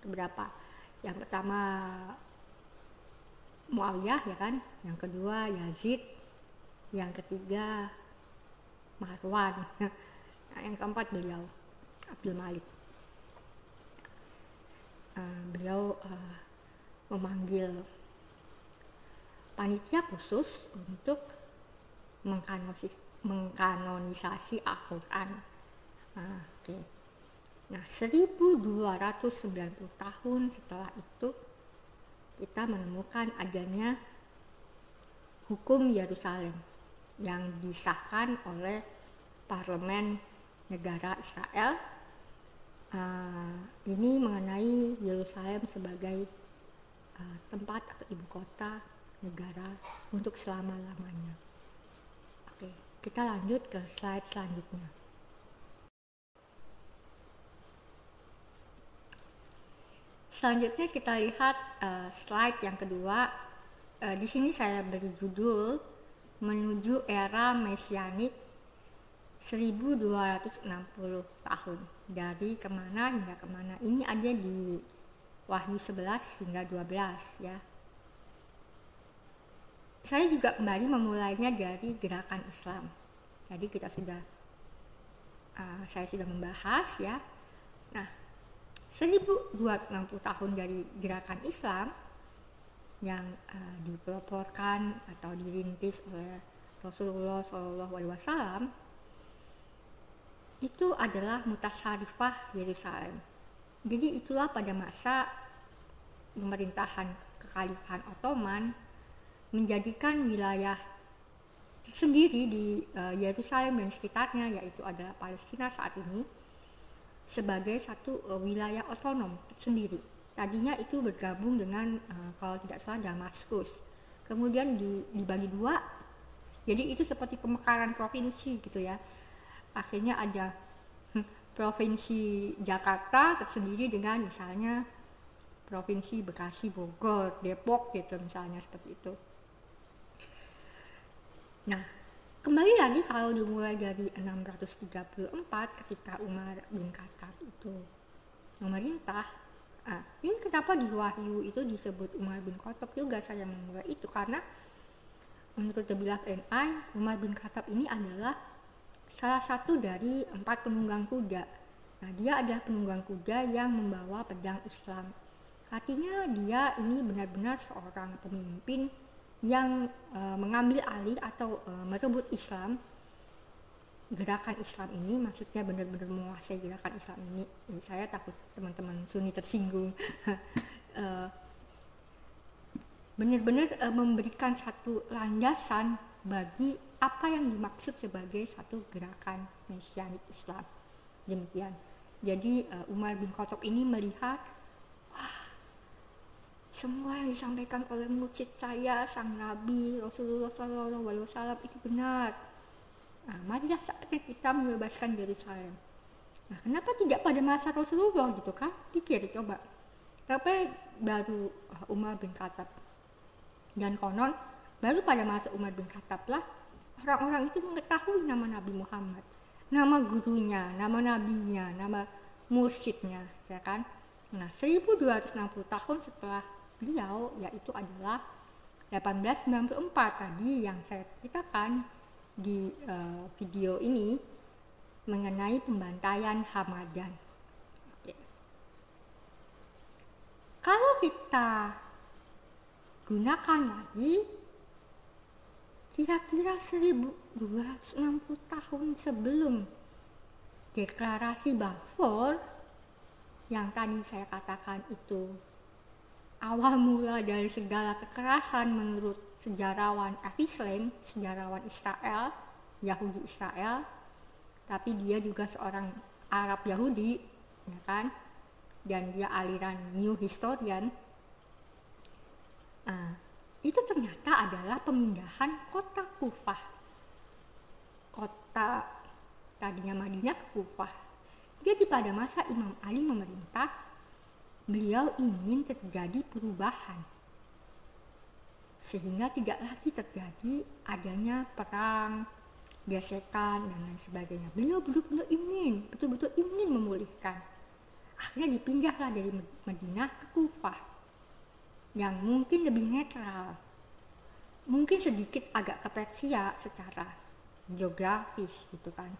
keberapa? Yang pertama Muawiyah ya kan, yang kedua Yazid, yang ketiga Marwan, nah, yang keempat beliau Abdul Malik. Beliau memanggil panitia khusus untuk mengkanonisasi Al-Quran. Nah, 1290 tahun setelah itu kita menemukan adanya hukum Yerusalem yang disahkan oleh parlemen negara Israel. Ini mengenai Yerusalem sebagai tempat atau ibu kota negara untuk selama-lamanya. Oke, kita lanjut ke slide selanjutnya. Selanjutnya kita lihat slide yang kedua. Di sini saya beri judul menuju era mesianik 1260 tahun. Dari kemana hingga kemana. Ini ada di Wahyu 11 hingga 12 ya. Saya juga kembali memulainya dari gerakan Islam. Jadi kita saya sudah membahas ya. Nah, 1260 tahun dari gerakan Islam yang dipeloporkan atau dirintis oleh Rasulullah SAW itu adalah mutasyarifah Yerusalem. Jadi itulah pada masa pemerintahan Kekhalifahan Ottoman menjadikan wilayah sendiri di Yerusalem dan sekitarnya, yaitu adalah Palestina saat ini, sebagai satu wilayah otonom sendiri. Tadinya itu bergabung dengan kalau tidak salah Damaskus. Kemudian dibagi dua. Jadi itu seperti pemekaran provinsi gitu ya. Akhirnya ada provinsi Jakarta tersendiri dengan misalnya provinsi Bekasi, Bogor, Depok gitu misalnya, seperti itu. Nah, kembali lagi kalau dimulai dari 634 ketika Umar bin Khattab itu memerintah. Ini kenapa di Wahyu itu disebut Umar bin Khattab juga saya memulai itu, karena menurut The BLFNI Umar bin Khattab ini adalah salah satu dari 4 penunggang kuda. Nah, dia adalah penunggang kuda yang membawa pedang Islam. Artinya dia ini benar-benar seorang pemimpin yang mengambil alih atau merebut Islam. Gerakan Islam ini maksudnya benar-benar menguasai gerakan Islam ini. Jadi saya takut teman-teman Sunni tersinggung. Benar-benar memberikan satu landasan bagi apa yang dimaksud sebagai satu gerakan mesianik Islam. Demikian. Jadi Umar bin Khattab ini melihat semua yang disampaikan oleh mursyid saya, sang Nabi Rasulullah SAW itu benar. Nah, marilah saatnya kita membebaskan Yerusalem. Nah, kenapa tidak pada masa Rasulullah gitu kan? Pikir coba. Tapi baru Umar bin Khattab. Dan konon baru pada masa Umar bin Khattab lah orang-orang itu mengetahui nama Nabi Muhammad, nama gurunya, nama nabinya, nama mursyidnya, ya kan? Nah, 1260 tahun setelah beliau, yaitu adalah 1894 tadi yang saya ceritakan di video ini mengenai pembantaian Hamadan. Oke. Kalau kita gunakan lagi kira-kira 1260 tahun sebelum deklarasi Balfour yang tadi saya katakan itu awal mula dari segala kekerasan menurut sejarawan Avi Shlaim, sejarawan Israel, Yahudi Israel, tapi dia juga seorang Arab Yahudi, ya kan? Dan dia aliran New Historian. Itu ternyata adalah pemindahan kota Kufah, kota tadinya Madinah ke Kufah. Jadi pada masa Imam Ali memerintah, beliau ingin terjadi perubahan sehingga tidak lagi terjadi adanya perang, gesekan dan lain sebagainya. Beliau betul-betul ingin memulihkan. Akhirnya dipindahlah dari Madinah ke Kufah yang mungkin lebih netral, mungkin sedikit agak ke Persia secara geografis gitu kan.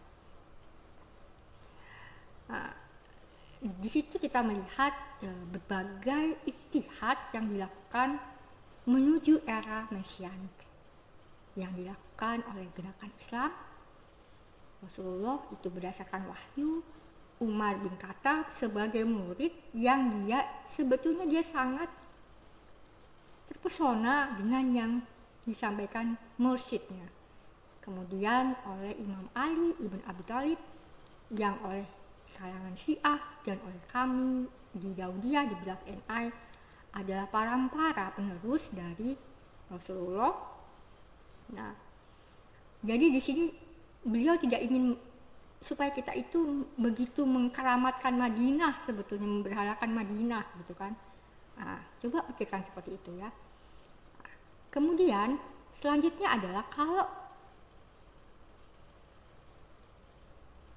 Di situ kita melihat berbagai ijtihad yang dilakukan menuju era Mesianik yang dilakukan oleh gerakan Islam. Rasulullah itu berdasarkan wahyu, Umar bin Khattab sebagai murid yang sebetulnya dia sangat terpesona dengan yang disampaikan mursyidnya. Kemudian oleh Imam Ali ibn Abi Thalib yang oleh kalangan Syiah dan oleh kami di Daudiyah di Bilaf NI adalah para penerus dari Rasulullah. Nah, jadi di sini beliau tidak ingin supaya kita itu begitu mengkeramatkan Madinah, sebetulnya memberhalakan Madinah gitu kan. Nah, coba pikirkan seperti itu ya. Kemudian selanjutnya adalah kalau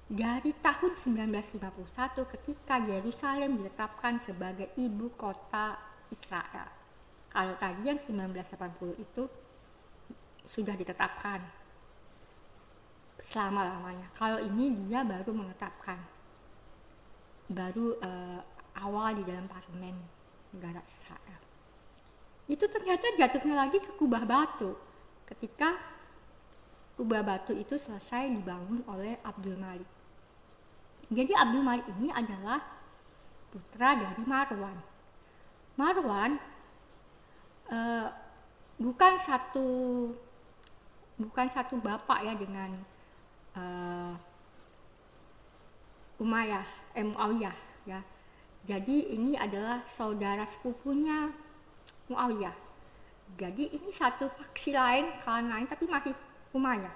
dari tahun 1951 ketika Yerusalem ditetapkan sebagai ibu kota Israel. Kalau tadi yang 1980 itu sudah ditetapkan selama-lamanya. Kalau ini dia baru menetapkan, baru awal di dalam parlemen negara Israel. Itu ternyata jatuhnya lagi ke kubah batu ketika kubah batu itu selesai dibangun oleh Abdul Malik. Jadi Abdul Malik ini adalah putra dari Marwan. Marwan bukan satu bapak ya dengan Muawiyah ya. Jadi ini adalah saudara sepupunya Muawiyah. Jadi ini satu faksi lain, klan lain tapi masih Umayyah.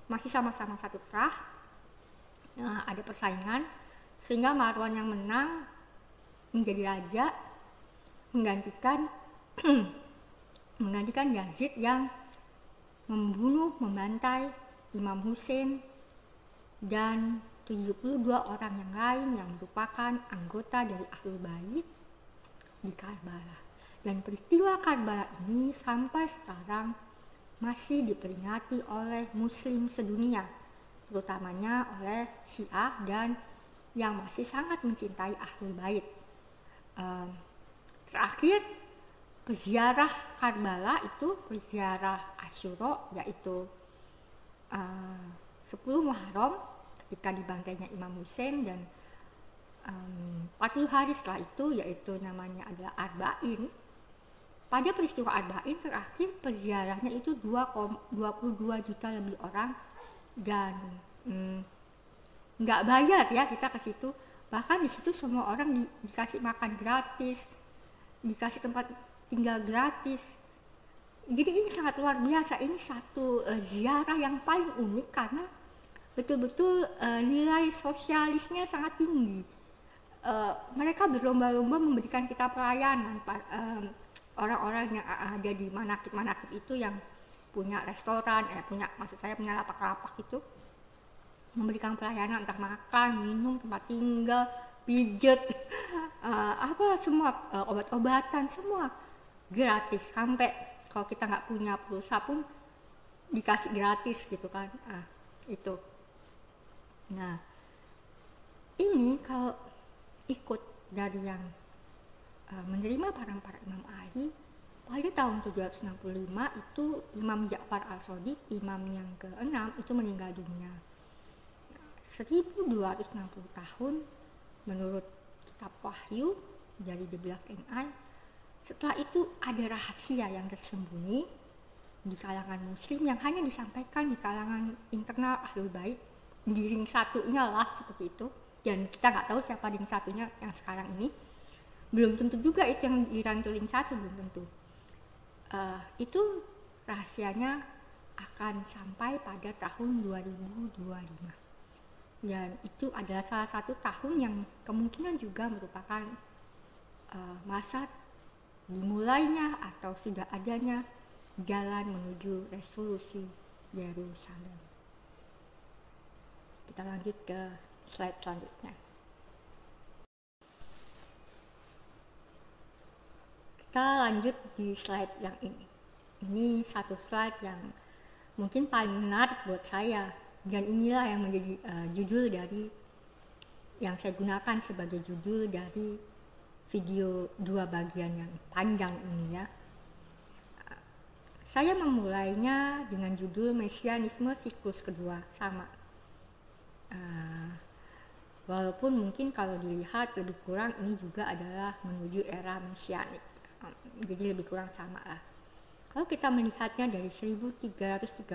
Masih sama-sama satu kerah. Ada persaingan sehingga Marwan yang menang menjadi raja menggantikan Yazid yang membantai Imam Hussein dan 72 orang yang lain yang merupakan anggota dari Ahlul Bait di Karbala. Dan peristiwa Karbala ini sampai sekarang masih diperingati oleh muslim sedunia, terutamanya oleh Syiah dan yang masih sangat mencintai Ahlul Bait. Terakhir peziarah Karbala itu peziarah Asyura, yaitu 10 Muharram ketika dibantainya Imam Hussein, dan 40 hari setelah itu yaitu namanya adalah Arba'in. Pada peristiwa Arba'in terakhir peziarahnya itu 22 juta lebih orang dan nggak bayar ya kita ke situ. Bahkan di situ semua orang dikasih makan gratis, dikasih tempat tinggal gratis. Jadi ini sangat luar biasa. Ini satu ziarah yang paling unik karena betul-betul nilai sosialisnya sangat tinggi. Mereka berlomba-lomba memberikan kita pelayanan. Orang-orang yang ada di manakib-manakib itu yang punya restoran, punya lapak-lapak itu, memberikan pelayanan entah makan, minum, tempat tinggal, pijet, semua obat-obatan semua gratis. Sampai kalau kita nggak punya pulsa pun dikasih gratis gitu kan. Itu. Nah, ini kalau ikut dari yang menerima para Imam Ali pada tahun 765 itu Imam Ja'far al-Shadiq, imam yang ke-6 itu meninggal dunia. 1260 tahun menurut kitab Wahyu dari The Bilaf NI. Setelah itu ada rahasia yang tersembunyi di kalangan muslim yang hanya disampaikan di kalangan internal Ahlul Bait, di ring satunya lah seperti itu, dan kita nggak tahu siapa ring satunya yang sekarang ini. Belum tentu juga itu yang di ring satu, belum tentu. Itu rahasianya akan sampai pada tahun 2025. dan itu adalah salah satu tahun yang kemungkinan juga merupakan masa dimulainya atau sudah adanya jalan menuju resolusi Yerusalem. Kita lanjut ke slide selanjutnya. Kita lanjut di slide yang ini. Ini satu slide yang mungkin paling menarik buat saya, dan inilah yang menjadi judul dari yang saya gunakan sebagai judul dari video 2 bagian yang panjang ini ya. Saya memulainya dengan judul Mesianisme Siklus Kedua, sama. Walaupun mungkin kalau dilihat lebih kurang ini juga adalah menuju era Mesianik, jadi lebih kurang sama lah. Kalau kita melihatnya dari 1335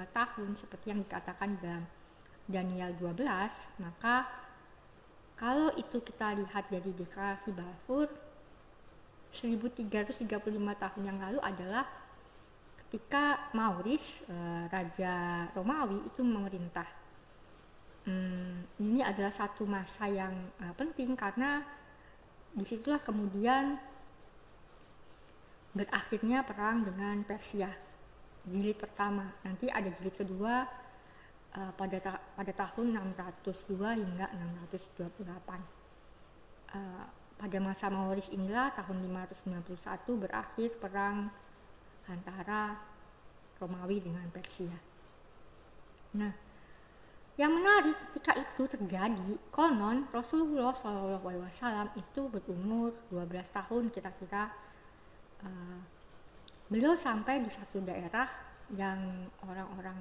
tahun seperti yang dikatakan dalam Daniel 12, maka kalau itu kita lihat dari deklarasi Balfour, 1335 tahun yang lalu adalah ketika Maurice, Raja Romawi itu memerintah. Ini adalah satu masa yang penting karena disitulah kemudian berakhirnya perang dengan Persia, jilid pertama. Nanti ada jilid kedua pada tahun 602 hingga 628. Pada masa Maurice inilah tahun 591 berakhir perang antara Romawi dengan Persia. Nah, yang menarik ketika itu terjadi, konon Rasulullah SAW itu berumur 12 tahun kira-kira. Beliau sampai di satu daerah yang orang-orang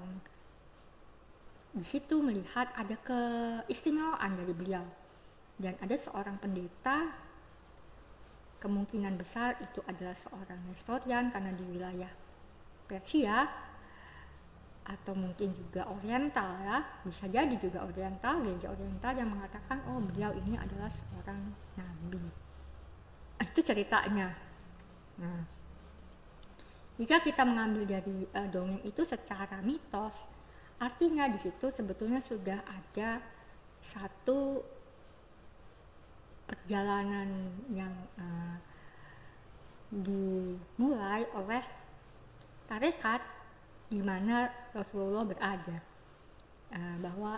di situ melihat ada keistimewaan dari beliau, dan ada seorang pendeta, kemungkinan besar itu adalah seorang Nestorian karena di wilayah Persia atau mungkin juga Oriental ya, bisa jadi juga Oriental, gereja Oriental yang mengatakan oh beliau ini adalah seorang nabi. Itu ceritanya. Nah, jika kita mengambil dari dongeng itu secara mitos, artinya di situ sebetulnya sudah ada satu perjalanan yang dimulai oleh tarekat di mana Rasulullah berada, bahwa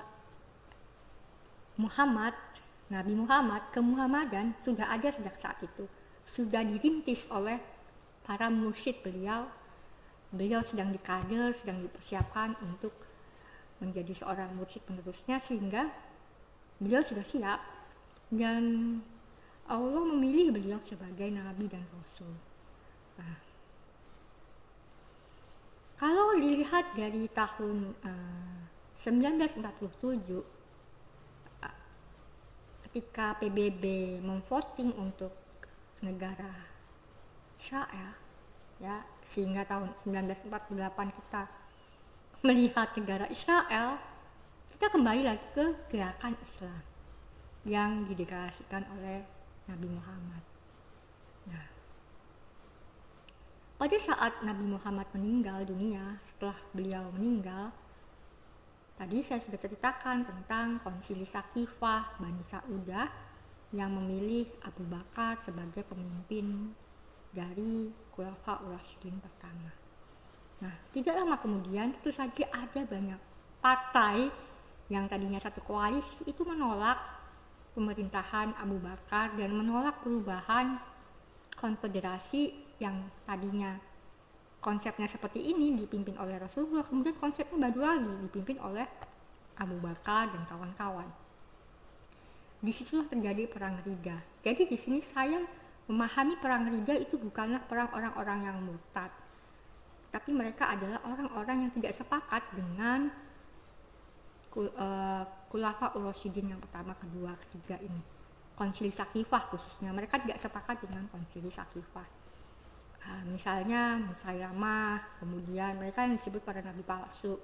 Nabi Muhammad, kemuhammadan sudah ada sejak saat itu, sudah dirintis oleh para mursyid beliau sedang dikader, sedang dipersiapkan untuk menjadi seorang mursyid penerusnya, sehingga beliau sudah siap dan Allah memilih beliau sebagai nabi dan rasul. Nah, kalau dilihat dari tahun 1947 ketika PBB memvoting untuk negara Israel ya, sehingga tahun 1948 kita melihat negara Israel, kita kembali lagi ke gerakan Islam yang dideklarasikan oleh Nabi Muhammad. Nah, pada saat Nabi Muhammad meninggal dunia, setelah beliau meninggal, tadi saya sudah ceritakan tentang konsili Sakifah Bani Sa'udah yang memilih Abu Bakar sebagai pemimpin dari Khulafa Ur-Rasyidin pertama. Nah, tidak lama kemudian tentu saja ada banyak partai yang tadinya satu koalisi itu menolak pemerintahan Abu Bakar dan menolak perubahan konfederasi yang tadinya konsepnya seperti ini dipimpin oleh Rasulullah, kemudian konsepnya baru lagi dipimpin oleh Abu Bakar dan kawan-kawan. Disitulah terjadi perang Ridha. Jadi di sini saya memahami perang Ridha itu bukanlah perang orang-orang yang murtad, tapi mereka adalah orang-orang yang tidak sepakat dengan Khulafa Ur-Rasyidin yang pertama, kedua, ketiga ini. Konsili Sakifah khususnya, mereka tidak sepakat dengan konsili Sakifah. Misalnya Musailamah, kemudian mereka yang disebut para nabi palsu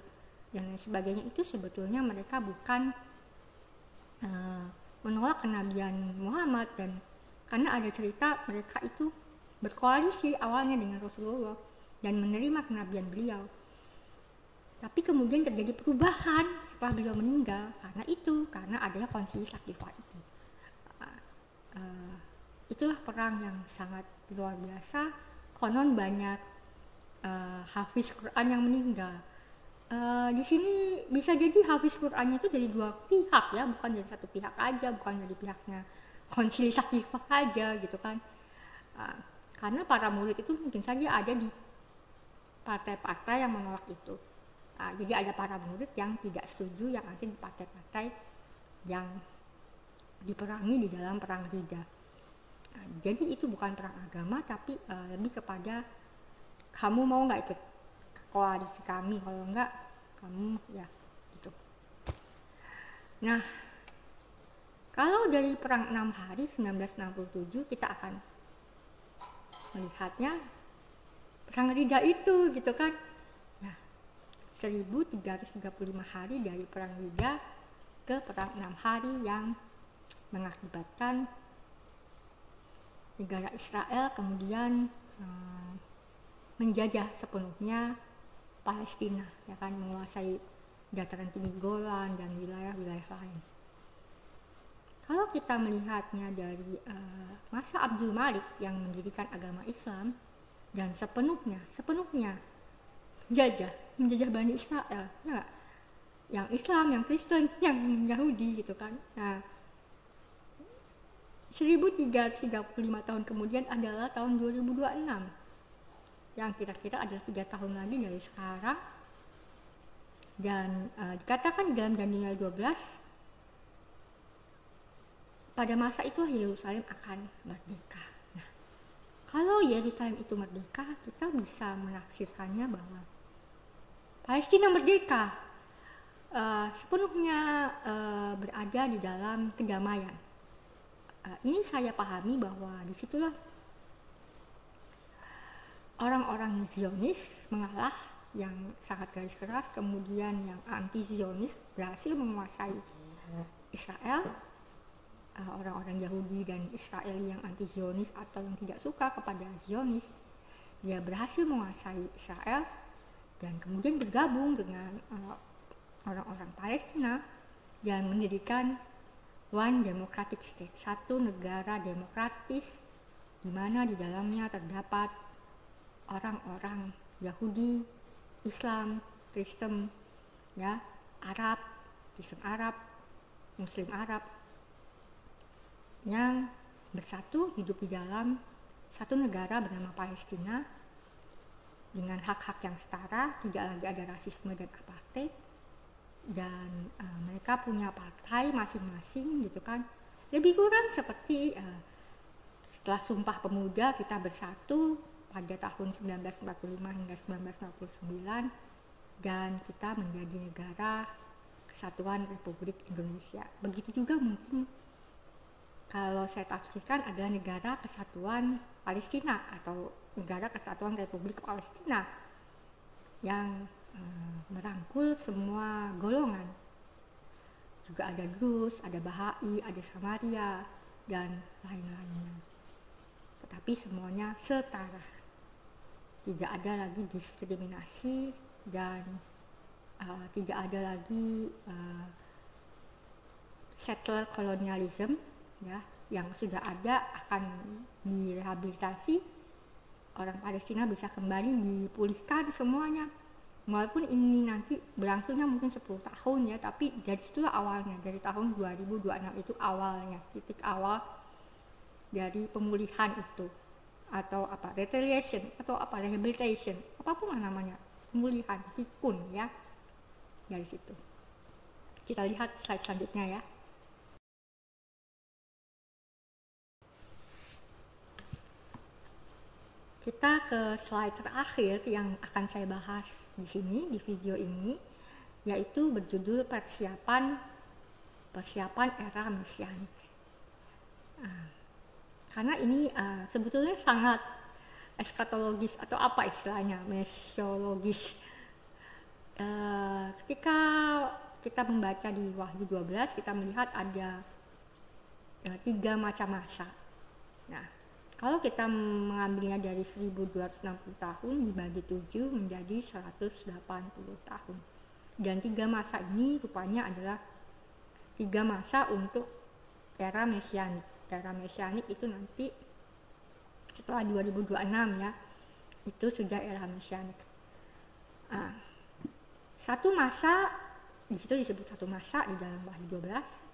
dan lain sebagainya, itu sebetulnya mereka bukan menolak kenabian Muhammad, dan karena ada cerita mereka itu berkoalisi awalnya dengan Rasulullah dan menerima kenabian beliau. Tapi kemudian terjadi perubahan setelah beliau meninggal karena adanya konsili Saqifa itu. Itulah perang yang sangat luar biasa. Konon banyak hafiz Quran yang meninggal. Di sini bisa jadi hafiz Qurannya itu dari dua pihak ya, bukan dari satu pihak aja, bukan dari pihaknya konsili Saqifa aja gitu kan. Karena para murid itu mungkin saja ada di partai-partai yang menolak itu. Jadi ada para murid yang tidak setuju yang ada di partai-partai yang diperangi di dalam perang Ridha. Jadi itu bukan perang agama, tapi lebih kepada kamu mau nggak ikut koalisi kami, kalau enggak kamu ya gitu. Nah, kalau dari perang 6 hari 1967 kita akan melihatnya perang Ridha itu gitu kan. Nah, 1335 hari dari perang Ridha ke perang 6 hari yang mengakibatkan negara Israel kemudian menjajah sepenuhnya Palestina, ya kan, menguasai dataran tinggi Golan dan wilayah-wilayah lain. Kalau kita melihatnya dari masa Abdul Malik yang mendirikan agama Islam dan sepenuhnya menjajah Bani Israel, ya, yang Islam, yang Kristen, yang Yahudi gitu kan. Nah, 1335 tahun kemudian adalah tahun 2026. Yang kira-kira adalah 3 tahun lagi dari sekarang, dan dikatakan di dalam Daniel 12 pada masa itulah Yerusalem akan merdeka. Nah, kalau Yerusalem itu merdeka, kita bisa menafsirkannya bahwa Palestina merdeka sepenuhnya berada di dalam kedamaian. Ini saya pahami bahwa disitulah orang-orang Zionis mengalah yang sangat garis keras, kemudian yang anti-Zionis berhasil menguasai Israel. Orang-orang Yahudi dan Israel yang anti-Zionis atau yang tidak suka kepada Zionis, dia berhasil menguasai Israel dan kemudian bergabung dengan orang-orang Palestina dan mendirikan One Democratic State, satu negara demokratis di mana di dalamnya terdapat orang-orang Yahudi, Islam, Kristen, ya, Arab, Kristen Arab, Muslim Arab, yang bersatu hidup di dalam satu negara bernama Palestina dengan hak-hak yang setara, tidak lagi ada rasisme dan apartheid, dan mereka punya partai masing-masing gitu kan. Lebih kurang seperti setelah Sumpah Pemuda kita bersatu pada tahun 1945 hingga 1949 dan kita menjadi negara Kesatuan Republik Indonesia. Begitu juga mungkin kalau saya tafsirkan adalah negara Kesatuan Palestina atau negara Kesatuan Republik Palestina yang merangkul semua golongan. Juga ada Druze, ada Bahai, ada Samaria dan lain-lainnya. Tetapi semuanya setara. Tidak ada lagi diskriminasi dan tidak ada lagi settler colonialism, ya, yang sudah ada akan direhabilitasi. Orang Palestina bisa kembali dipulihkan semuanya. Walaupun ini nanti berlangsungnya mungkin 10 tahun ya, tapi dari situlah awalnya, dari tahun 2026 itu awalnya, titik awal dari pemulihan itu. Atau apa, retaliation atau apa, rehabilitation, apapun namanya, pemulihan, tikun ya, dari situ. Kita lihat slide selanjutnya ya. Kita ke slide terakhir yang akan saya bahas di sini di video ini, yaitu berjudul persiapan era mesianik. Karena ini sebetulnya sangat eskatologis atau apa istilahnya, mesiologis. Ketika kita membaca di Wahyu 12, kita melihat ada 3 macam masa. Nah, Kalau kita mengambilnya dari 1260 tahun dibagi 7 menjadi 180 tahun. Dan 3 masa ini rupanya adalah 3 masa untuk era mesianik. Era mesianik itu nanti setelah 2026 ya, itu sudah era mesianik. Satu masa, di situ disebut satu masa di dalam Wahyu 12,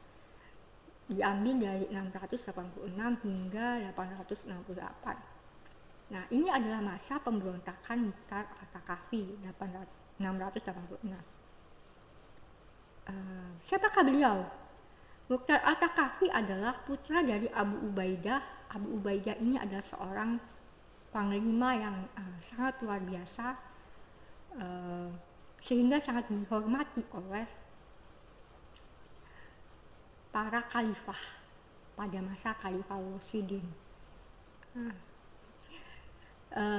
diambil dari 686 hingga 868. Nah, ini adalah masa pemberontakan Mukhtar Al-Taqafi 686. Siapakah beliau? Mukhtar Al-Taqafi adalah putra dari Abu Ubaidah. Abu Ubaidah ini adalah seorang panglima yang sangat luar biasa, sehingga sangat dihormati oleh para khalifah pada masa Khalifah Rasyidin.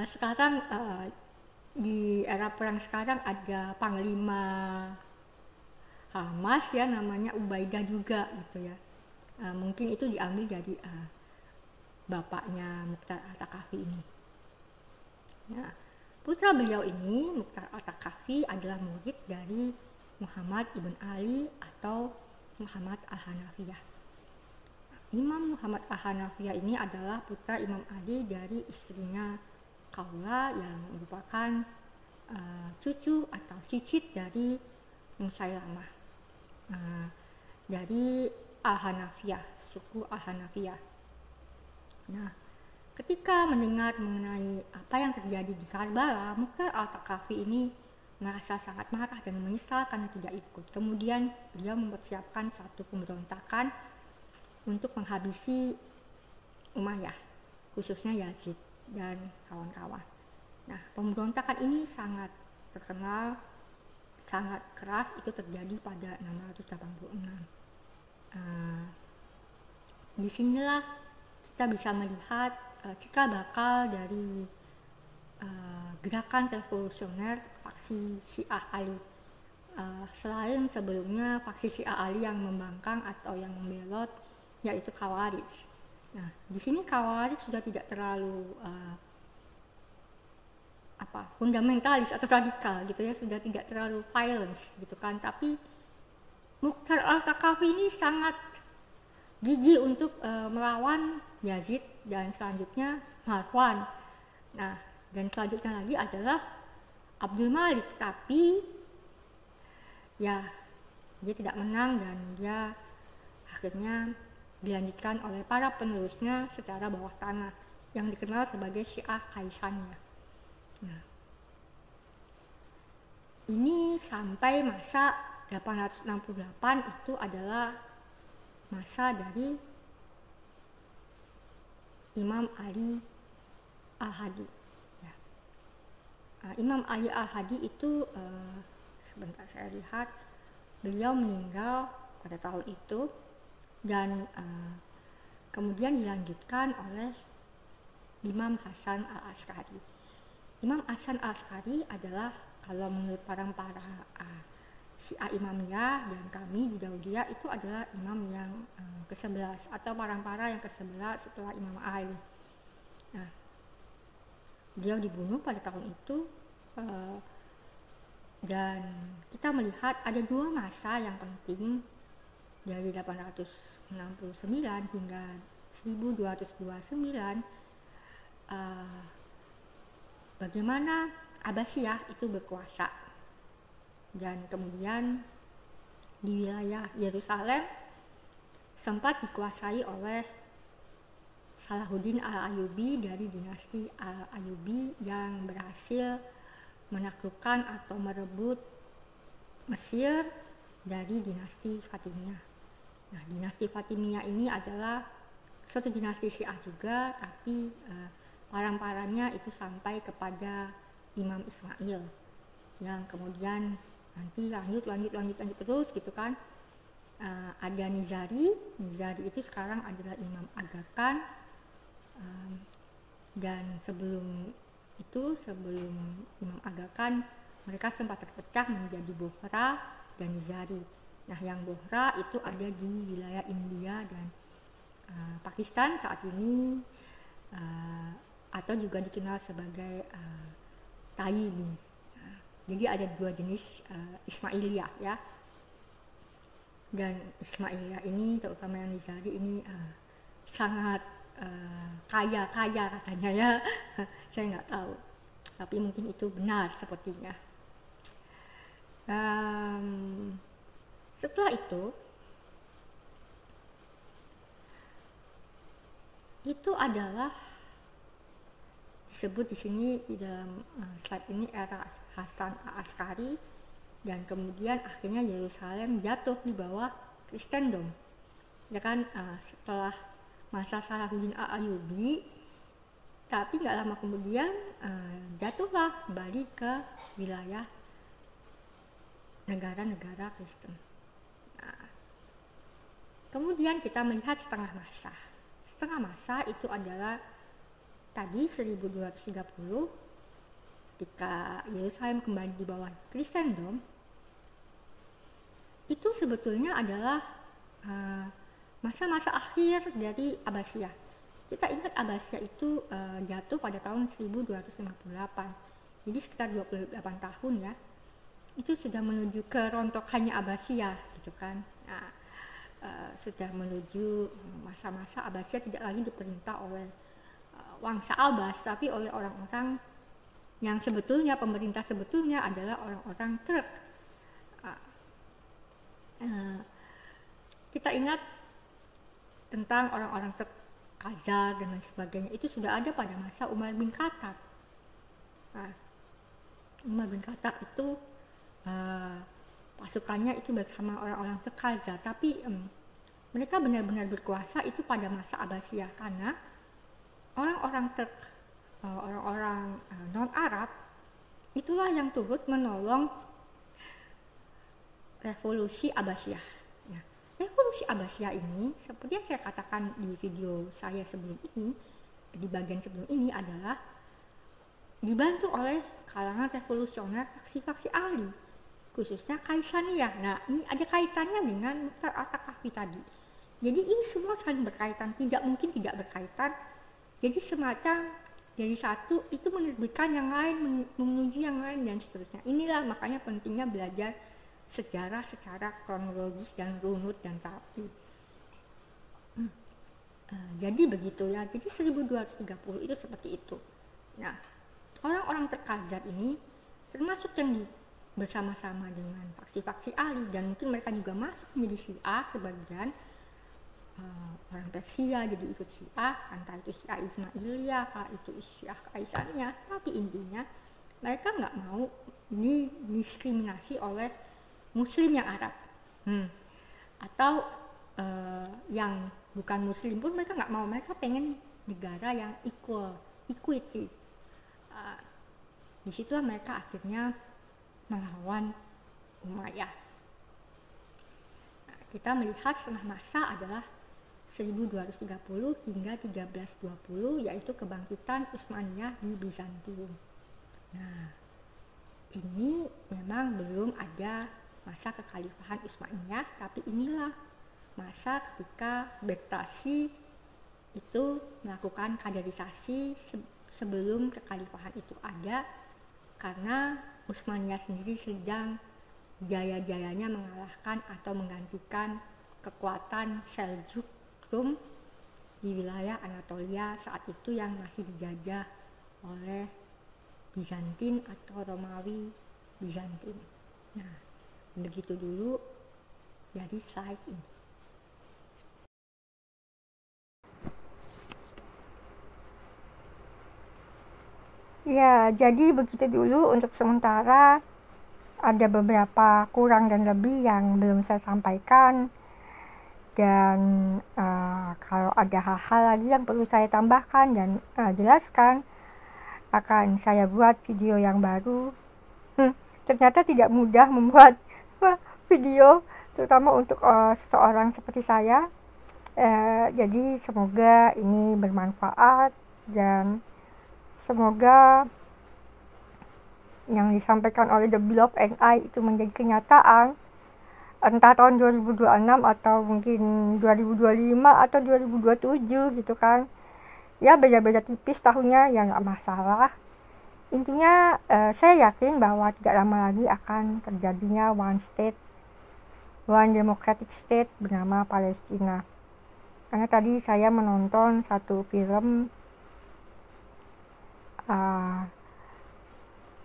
Sekarang di era perang sekarang ada panglima Hamas ya, namanya Ubaidah juga gitu ya. Mungkin itu diambil dari bapaknya Mukhtar Al-Taqafi ini. Nah, putra beliau ini, Mukhtar Al-Taqafi, adalah murid dari Muhammad ibn Ali atau Muhammad Al-Hanafiyah. Imam Muhammad Al-Hanafiyah ini adalah putra Imam Ali dari istrinya Khawla yang merupakan cucu atau cicit dari Musailamah, dari Al-Hanafiyah, suku Al-Hanafiyah. Nah, ketika mendengar mengenai apa yang terjadi di Karbala, Mukhtar Al-Taqafi ini merasa sangat marah dan menyesal karena tidak ikut. Kemudian beliau mempersiapkan satu pemberontakan untuk menghabisi Umayyah, khususnya Yazid dan kawan-kawan. Nah, pemberontakan ini sangat terkenal, sangat keras, itu terjadi pada 686. Disinilah kita bisa melihat cikal bakal dari gerakan revolusioner faksi Syiah Ali. Selain sebelumnya faksi Syiah Ali yang membangkang atau yang membelot, yaitu Khawarij. Nah, di sini Khawarij sudah tidak terlalu fundamentalis atau radikal gitu ya, sudah tidak terlalu violence gitu kan. Tapi Mukhtar Al-Taqafi ini sangat gigih untuk melawan Yazid dan selanjutnya Marwan. Nah, dan selanjutnya lagi adalah Abdul Malik, tapi ya dia tidak menang dan dia akhirnya dilanjutkan oleh para penerusnya secara bawah tanah yang dikenal sebagai Syiah Kaisaniyah. Nah, ini sampai masa 868 itu adalah masa dari Imam Ali Al-Hadi. Ya. Imam Ali Al-Hadi itu sebentar saya lihat, beliau meninggal pada tahun itu dan kemudian dilanjutkan oleh Imam Hasan Al-Askari. Imam Hasan Al-Askari adalah, kalau menurut para Syiah Imamiyah dan kami di Daudiyah, itu adalah imam yang ke-11 atau para yang ke-11 setelah Imam Ali. Nah, beliau dibunuh pada tahun itu, dan kita melihat ada dua masa yang penting dari 869 hingga 1229, bagaimana Abbasiyah itu berkuasa, dan kemudian di wilayah Yerusalem sempat dikuasai oleh Salahuddin Al-Ayyubi dari dinasti Al-Ayyubi yang berhasil menaklukkan atau merebut Mesir dari dinasti Fatimiyah. Nah, dinasti Fatimiyah ini adalah suatu dinasti Syiah juga, tapi parang-parangnya itu sampai kepada Imam Ismail yang kemudian nanti lanjut terus gitu kan. Ada Nizari itu sekarang adalah Imam Aga Khan, dan sebelum Imam Aga Khan mereka sempat terpecah menjadi Bohra dan Nizari. Nah, yang Bohra itu ada di wilayah India dan Pakistan saat ini, atau juga dikenal sebagai Taimi. Jadi ada dua jenis Ismailiyah ya. Dan Ismailiyah ini, terutama yang di Zari ini sangat kaya katanya ya. Saya nggak tahu, tapi mungkin itu benar sepertinya. Setelah itu adalah disebut di sini di dalam slide ini era Hasan Al-Askari, dan kemudian akhirnya Yerusalem jatuh di bawah Kristendom ya kan, setelah masa Salahuddin Ayyubi, tapi nggak lama kemudian jatuhlah kembali ke wilayah negara-negara Kristen. Kemudian kita melihat setengah masa itu adalah tadi 1230 ketika Yerusalem kembali di bawah Kristendom. Itu sebetulnya adalah masa-masa akhir dari Abbasiyah. Kita ingat Abbasiyah itu jatuh pada tahun 1258, jadi sekitar 28 tahun ya. Itu sudah menuju kerontokannya Abbasiyah gitu kan. Sudah menuju masa-masa Abbasiyah tidak lagi diperintah oleh Wangsa Abbas, tapi oleh orang-orang yang sebetulnya pemerintah sebetulnya adalah orang-orang Turk. Kita ingat tentang orang-orang Turk, Khazar dan lain sebagainya, itu sudah ada pada masa Umar bin Khattab. Umar bin Khattab itu pasukannya itu bersama orang-orang Turk Khazar, tapi mereka benar-benar berkuasa itu pada masa Abbasiyah, karena orang-orang Turk, orang-orang non-Arab itulah yang turut menolong revolusi Abbasiyah. Nah, revolusi Abbasiyah ini, seperti yang saya katakan di video saya sebelum ini, di bagian sebelum ini, adalah dibantu oleh kalangan revolusioner faksi-faksi Ali, khususnya Kaisaniyah. Nah, ini ada kaitannya dengan Mukhtar Al-Thaqafi tadi. Jadi ini semua saling berkaitan, tidak mungkin tidak berkaitan. Jadi semacam dari satu itu menerbitkan yang lain, menuju yang lain, dan seterusnya. Inilah makanya pentingnya belajar sejarah secara kronologis dan runut dan rapi. Jadi begitu ya. Jadi 1230 itu seperti itu. Nah, orang-orang Khazar ini termasuk yang bersama-sama dengan faksi-faksi Ali, dan mungkin mereka juga masuk menjadi Syiah sebagian. Orang Persia jadi ikut Syiah, entah itu Syiah Ismailiyah, itu Syiah Kaisaniyah, tapi intinya mereka nggak mau didiskriminasi oleh Muslim yang Arab, atau yang bukan Muslim pun mereka nggak mau. Mereka pengen negara yang equity. Disitulah mereka akhirnya melawan Umayyah. Nah, kita melihat setengah masa adalah 1230 hingga 1320, yaitu kebangkitan Utsmaniyah di Bizantium. Nah, ini memang belum ada masa kekhalifahan Utsmaniyah, tapi inilah masa ketika Bektashi itu melakukan kaderisasi sebelum kekhalifahan itu ada, karena Utsmaniyah sendiri sedang jaya-jayanya mengalahkan atau menggantikan kekuatan Seljuk Rum di wilayah Anatolia saat itu yang masih dijajah oleh Bizantin atau Romawi Bizantin. Nah, begitu dulu dari slide ini. Ya, jadi begitu dulu untuk sementara. Ada beberapa kurang dan lebih yang belum saya sampaikan. Dan kalau ada hal-hal lagi yang perlu saya tambahkan dan jelaskan, akan saya buat video yang baru. Ternyata tidak mudah membuat video, terutama untuk seseorang seperti saya. Jadi semoga ini bermanfaat, dan semoga yang disampaikan oleh The Beloved and I itu menjadi kenyataan, entah tahun 2026 atau mungkin 2025 atau 2027 gitu kan. ya beda-beda tipis tahunnya, ya nggak masalah. Intinya saya yakin bahwa tidak lama lagi akan terjadinya one democratic state bernama Palestina. Karena tadi saya menonton satu film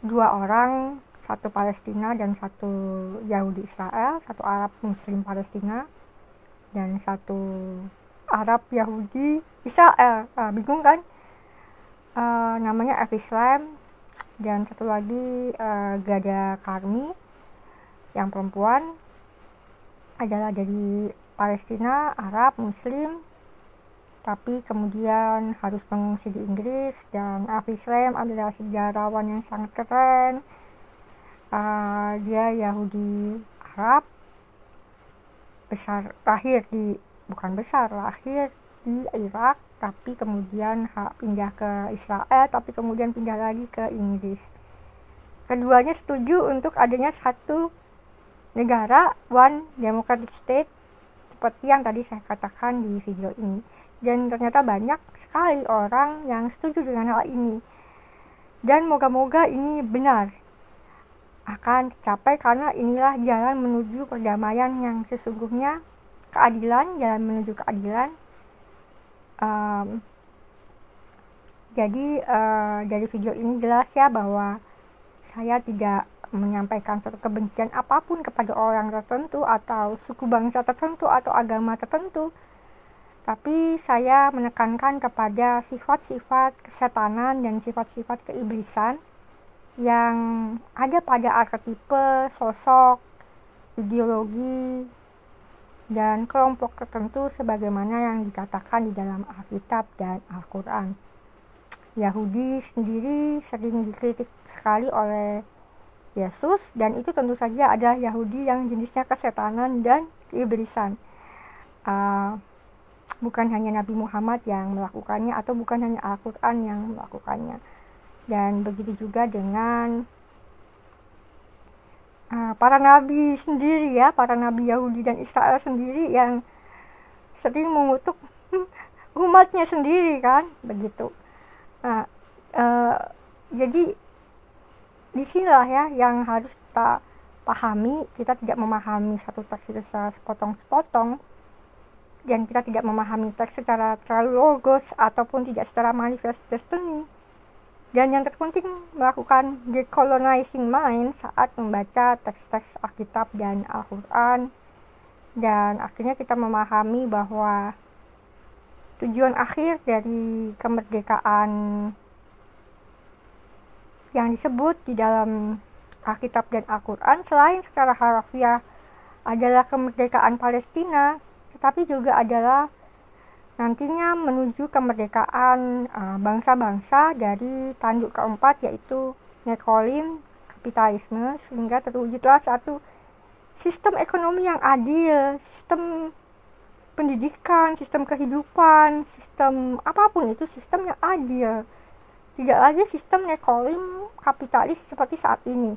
dua orang, satu Palestina dan satu Yahudi Israel, satu Arab Muslim Palestina dan satu Arab Yahudi Israel. Bingung kan? Namanya Islam, dan satu lagi Gada Karmi yang perempuan adalah dari Palestina, Arab, Muslim, tapi kemudian harus mengungsi di Inggris. Dan Islam adalah sejarawan yang sangat keren. Dia Yahudi Arab, lahir di Irak, tapi kemudian pindah ke Israel, tapi kemudian pindah lagi ke Inggris. Keduanya setuju untuk adanya satu negara, one democratic state, seperti yang tadi saya katakan di video ini. Dan ternyata banyak sekali orang yang setuju dengan hal ini. Dan moga-moga ini benar akan tercapai, karena inilah jalan menuju perdamaian yang sesungguhnya, jalan menuju keadilan. Jadi dari video ini jelas ya bahwa saya tidak menyampaikan suatu kebencian apapun kepada orang tertentu atau suku bangsa tertentu atau agama tertentu, tapi saya menekankan kepada sifat-sifat kesetanan dan sifat-sifat keiblisan yang ada pada arketipe, sosok, ideologi, dan kelompok tertentu sebagaimana yang dikatakan di dalam Alkitab dan Al-Quran. Yahudi sendiri sering dikritik sekali oleh Yesus, dan itu tentu saja adalah Yahudi yang jenisnya kesetanan dan keiblisan. Bukan hanya Nabi Muhammad yang melakukannya, atau bukan hanya Al-Quran yang melakukannya. Dan begitu juga dengan para nabi sendiri ya, para nabi Yahudi dan Israel sendiri yang sering mengutuk umatnya sendiri kan, begitu. Jadi disinilah ya yang harus kita pahami. Kita tidak memahami satu teks secara sepotong-sepotong, dan kita tidak memahami teks secara terlalu logos ataupun tidak secara manifest destiny. Dan yang terpenting melakukan decolonizing mind saat membaca teks-teks Alkitab dan Al-Quran. Dan akhirnya kita memahami bahwa tujuan akhir dari kemerdekaan yang disebut di dalam Alkitab dan Al-Quran selain secara harafiah adalah kemerdekaan Palestina, tetapi juga adalah nantinya menuju kemerdekaan bangsa-bangsa dari tanduk keempat, yaitu Nekolim, kapitalisme, sehingga terwujudlah satu sistem ekonomi yang adil, sistem pendidikan, sistem kehidupan, sistem apapun itu sistem yang adil. Tidak lagi sistem Nekolim kapitalis seperti saat ini,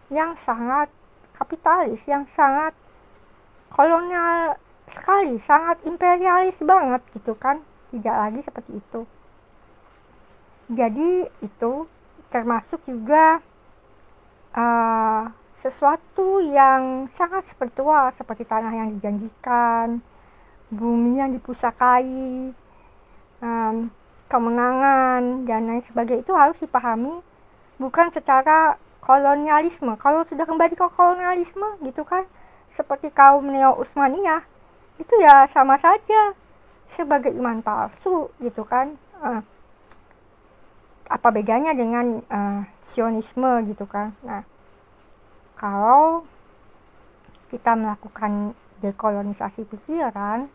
yang sangat kapitalis, yang sangat kolonial sekali, sangat imperialis banget gitu kan. Tidak lagi seperti itu. Jadi itu termasuk juga sesuatu yang sangat spiritual, seperti tanah yang dijanjikan, bumi yang dipusakai, kemenangan dan lain sebagainya. Itu harus dipahami bukan secara kolonialisme. Kalau sudah kembali ke kolonialisme gitu kan, seperti kaum Neo Utsmaniyah, itu ya sama saja sebagai iman palsu gitu kan. Apa bedanya dengan Zionisme gitu kan. Nah, kalau kita melakukan dekolonisasi pikiran,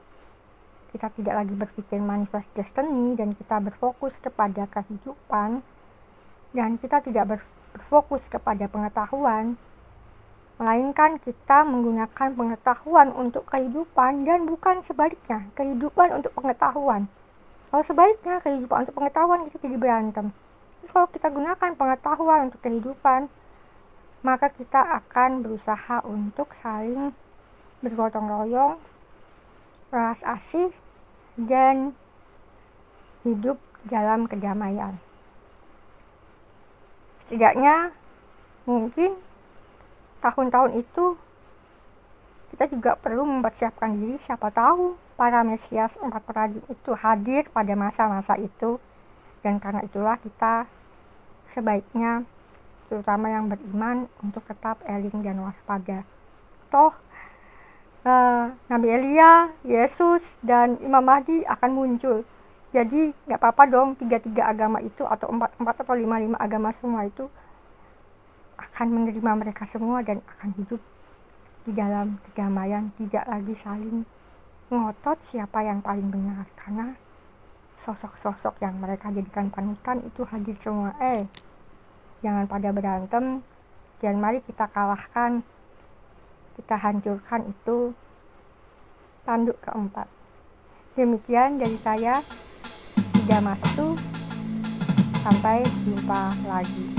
kita tidak lagi berpikir manifest destiny, dan kita berfokus kepada kehidupan, dan kita tidak berfokus kepada pengetahuan, melainkan kita menggunakan pengetahuan untuk kehidupan dan bukan sebaliknya, kehidupan untuk pengetahuan. Kalau sebaliknya, kehidupan untuk pengetahuan, kita jadi berantem. Jadi kalau kita gunakan pengetahuan untuk kehidupan, maka kita akan berusaha untuk saling bergotong royong, belas asih, dan hidup dalam kedamaian. Setidaknya mungkin tahun-tahun itu kita juga perlu mempersiapkan diri, siapa tahu para Mesias 4 perajin itu hadir pada masa-masa itu, dan karena itulah kita sebaiknya, terutama yang beriman, untuk tetap eling dan waspada. Toh Nabi Elia, Yesus, dan Imam Mahdi akan muncul. Jadi gak apa-apa dong 3 agama itu, atau 4 atau 5 agama semua itu akan menerima mereka semua dan akan hidup di dalam kedamaian, tidak lagi saling ngotot siapa yang paling benar, karena sosok-sosok yang mereka jadikan panutan itu hadir semua. Jangan pada berantem, dan mari kita kalahkan, kita hancurkan itu tanduk keempat. Demikian dari saya, Sida Mastu. Sampai jumpa lagi.